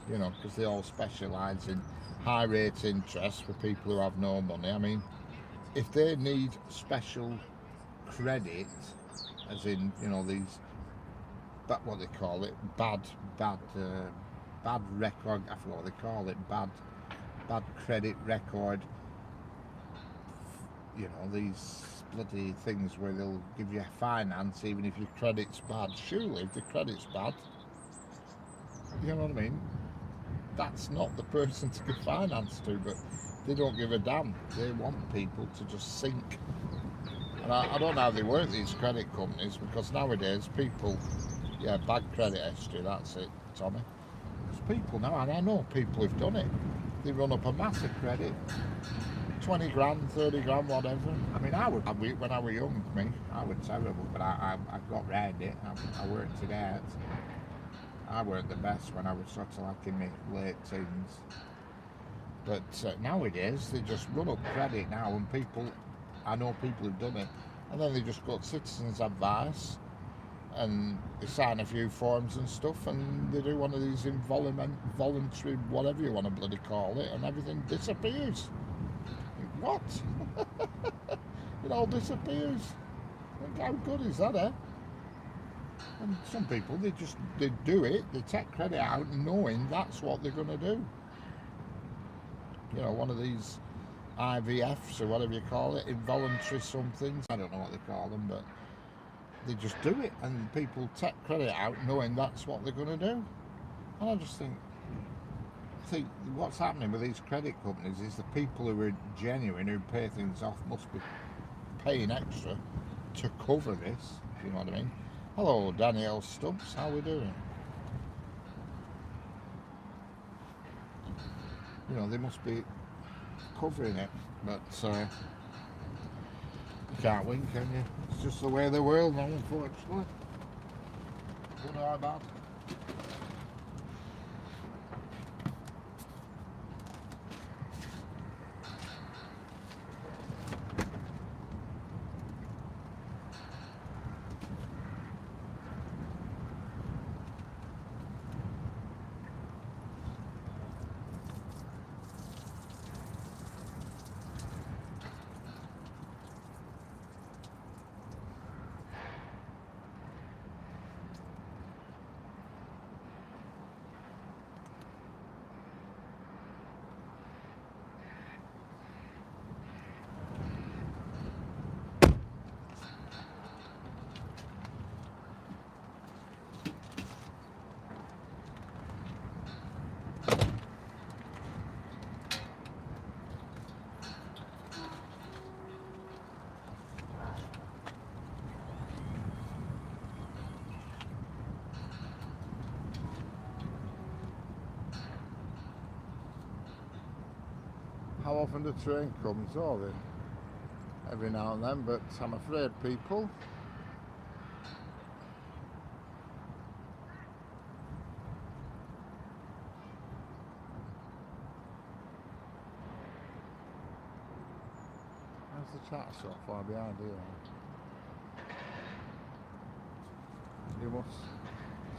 You know, because they all specialise in high rate interest for people who have no money. I mean, if they need special credit, as in, you know, these, but what they call it, bad record, I forgot what they call it, bad credit record, you know, these bloody things where they'll give you finance even if your credit's bad. Surely if the credit's bad, you know what I mean, that's not the person to give finance to, but they don't give a damn. They want people to just sink. And I don't know how they work, these credit companies, because nowadays people, yeah, bad credit history, that's it, Tommy. Because people now, and I know people who've done it, they run up a massive credit, 20 grand, 30 grand, whatever. I mean, when I was young, I was terrible, but I got round it. I worked it out. I weren't the best when I was sort of like in my late teens. But nowadays, they just run up credit now, and I know people who've done it, and then they just got citizens' advice, and they sign a few forms and stuff, and they do one of these voluntary, whatever you want to bloody call it, and everything disappears. What? It all disappears. How good is that, eh? And some people, they do it, they take credit out knowing that's what they're going to do. You know, one of these IVFs or whatever you call it, involuntary somethings, I don't know what they call them, but they just do it, and people take credit out knowing that's what they're going to do. And I just think what's happening with these credit companies is the people who are genuine, who pay things off, must be paying extra to cover this, if you know what I mean. Hello, Danielle Stubbs, how are we doing? You know, they must be covering it, but you can't win, can you? It's just the way of the world now, unfortunately. Don't know how bad. how often the train comes, or every now and then, but I'm afraid, people, where's the chat so far behind here? You must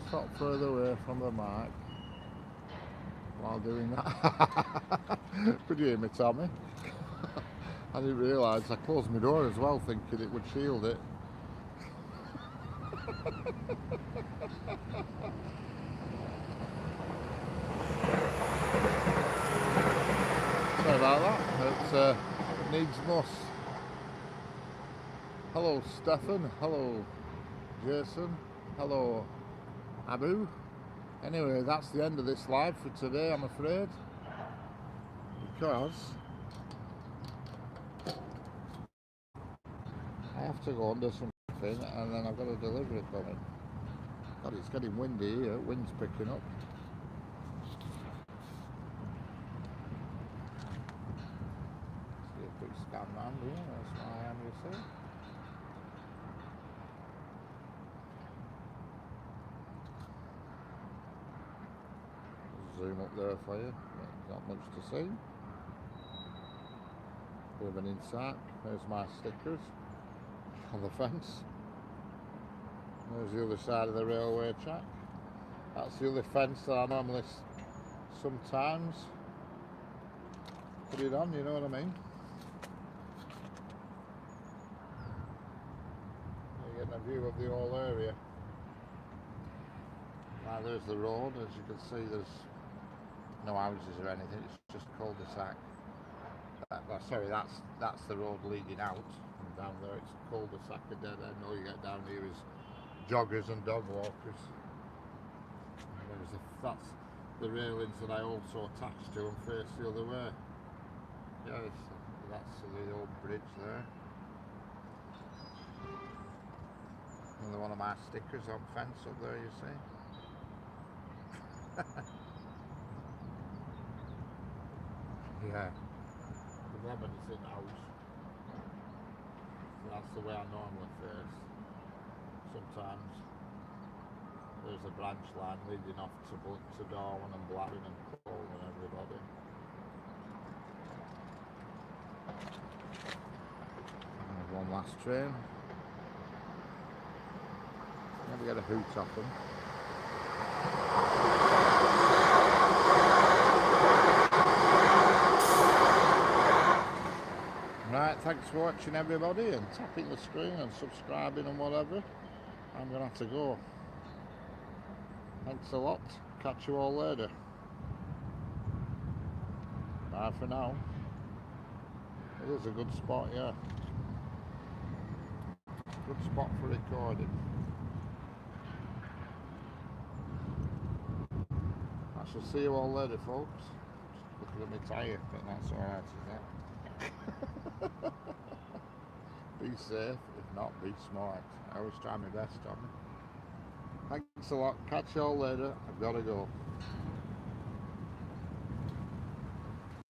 stop further away from the mic while doing that. Could you hear me, Tommy? I didn't realise I closed my door as well, thinking it would shield it. Sorry about that. It needs must. Hello, Stefan. Hello, Jason. Hello, Abu. Anyway, that's the end of this live for today, I'm afraid, because I have to go and do something, and then I've got a delivery coming. God, it's getting windy here. Wind's picking up. See a quick scan round here. That's my hand, you see. Zoom up there for you. Not much to see. Bit of an insight. There's my stickers on the fence. There's the other side of the railway track. That's the other fence that I normally sometimes put it on, you know what I mean? You're getting a view of the whole area. Now there's the road, as you can see there's no houses or anything, it's just a cul-de-sac. Sorry, that's the road leading out, and down there it's a cul-de-sac, a dead end. All you get down here is joggers and dog walkers. That's the railings that I also attach to and face the other way. Yeah, that's the old bridge there. Another one of my stickers on fence up there, you see. Yeah, the lemon is in house. So that's the way I normally face. Sometimes there's a branch line leading off to Darwin and Blackburn and Cole and everybody. And one last train. Never get a hoot off them. Right, thanks for watching everybody, and tapping the screen and subscribing and whatever. I'm going to have to go. Thanks a lot. Catch you all later. Bye for now. It is a good spot, yeah. Good spot for recording. I shall see you all later, folks. Just looking at my tyre, but that's alright, is it? Be safe, if not, be smart. I always try my best, Tommy. Thanks a lot. Catch you all later. I've got to go.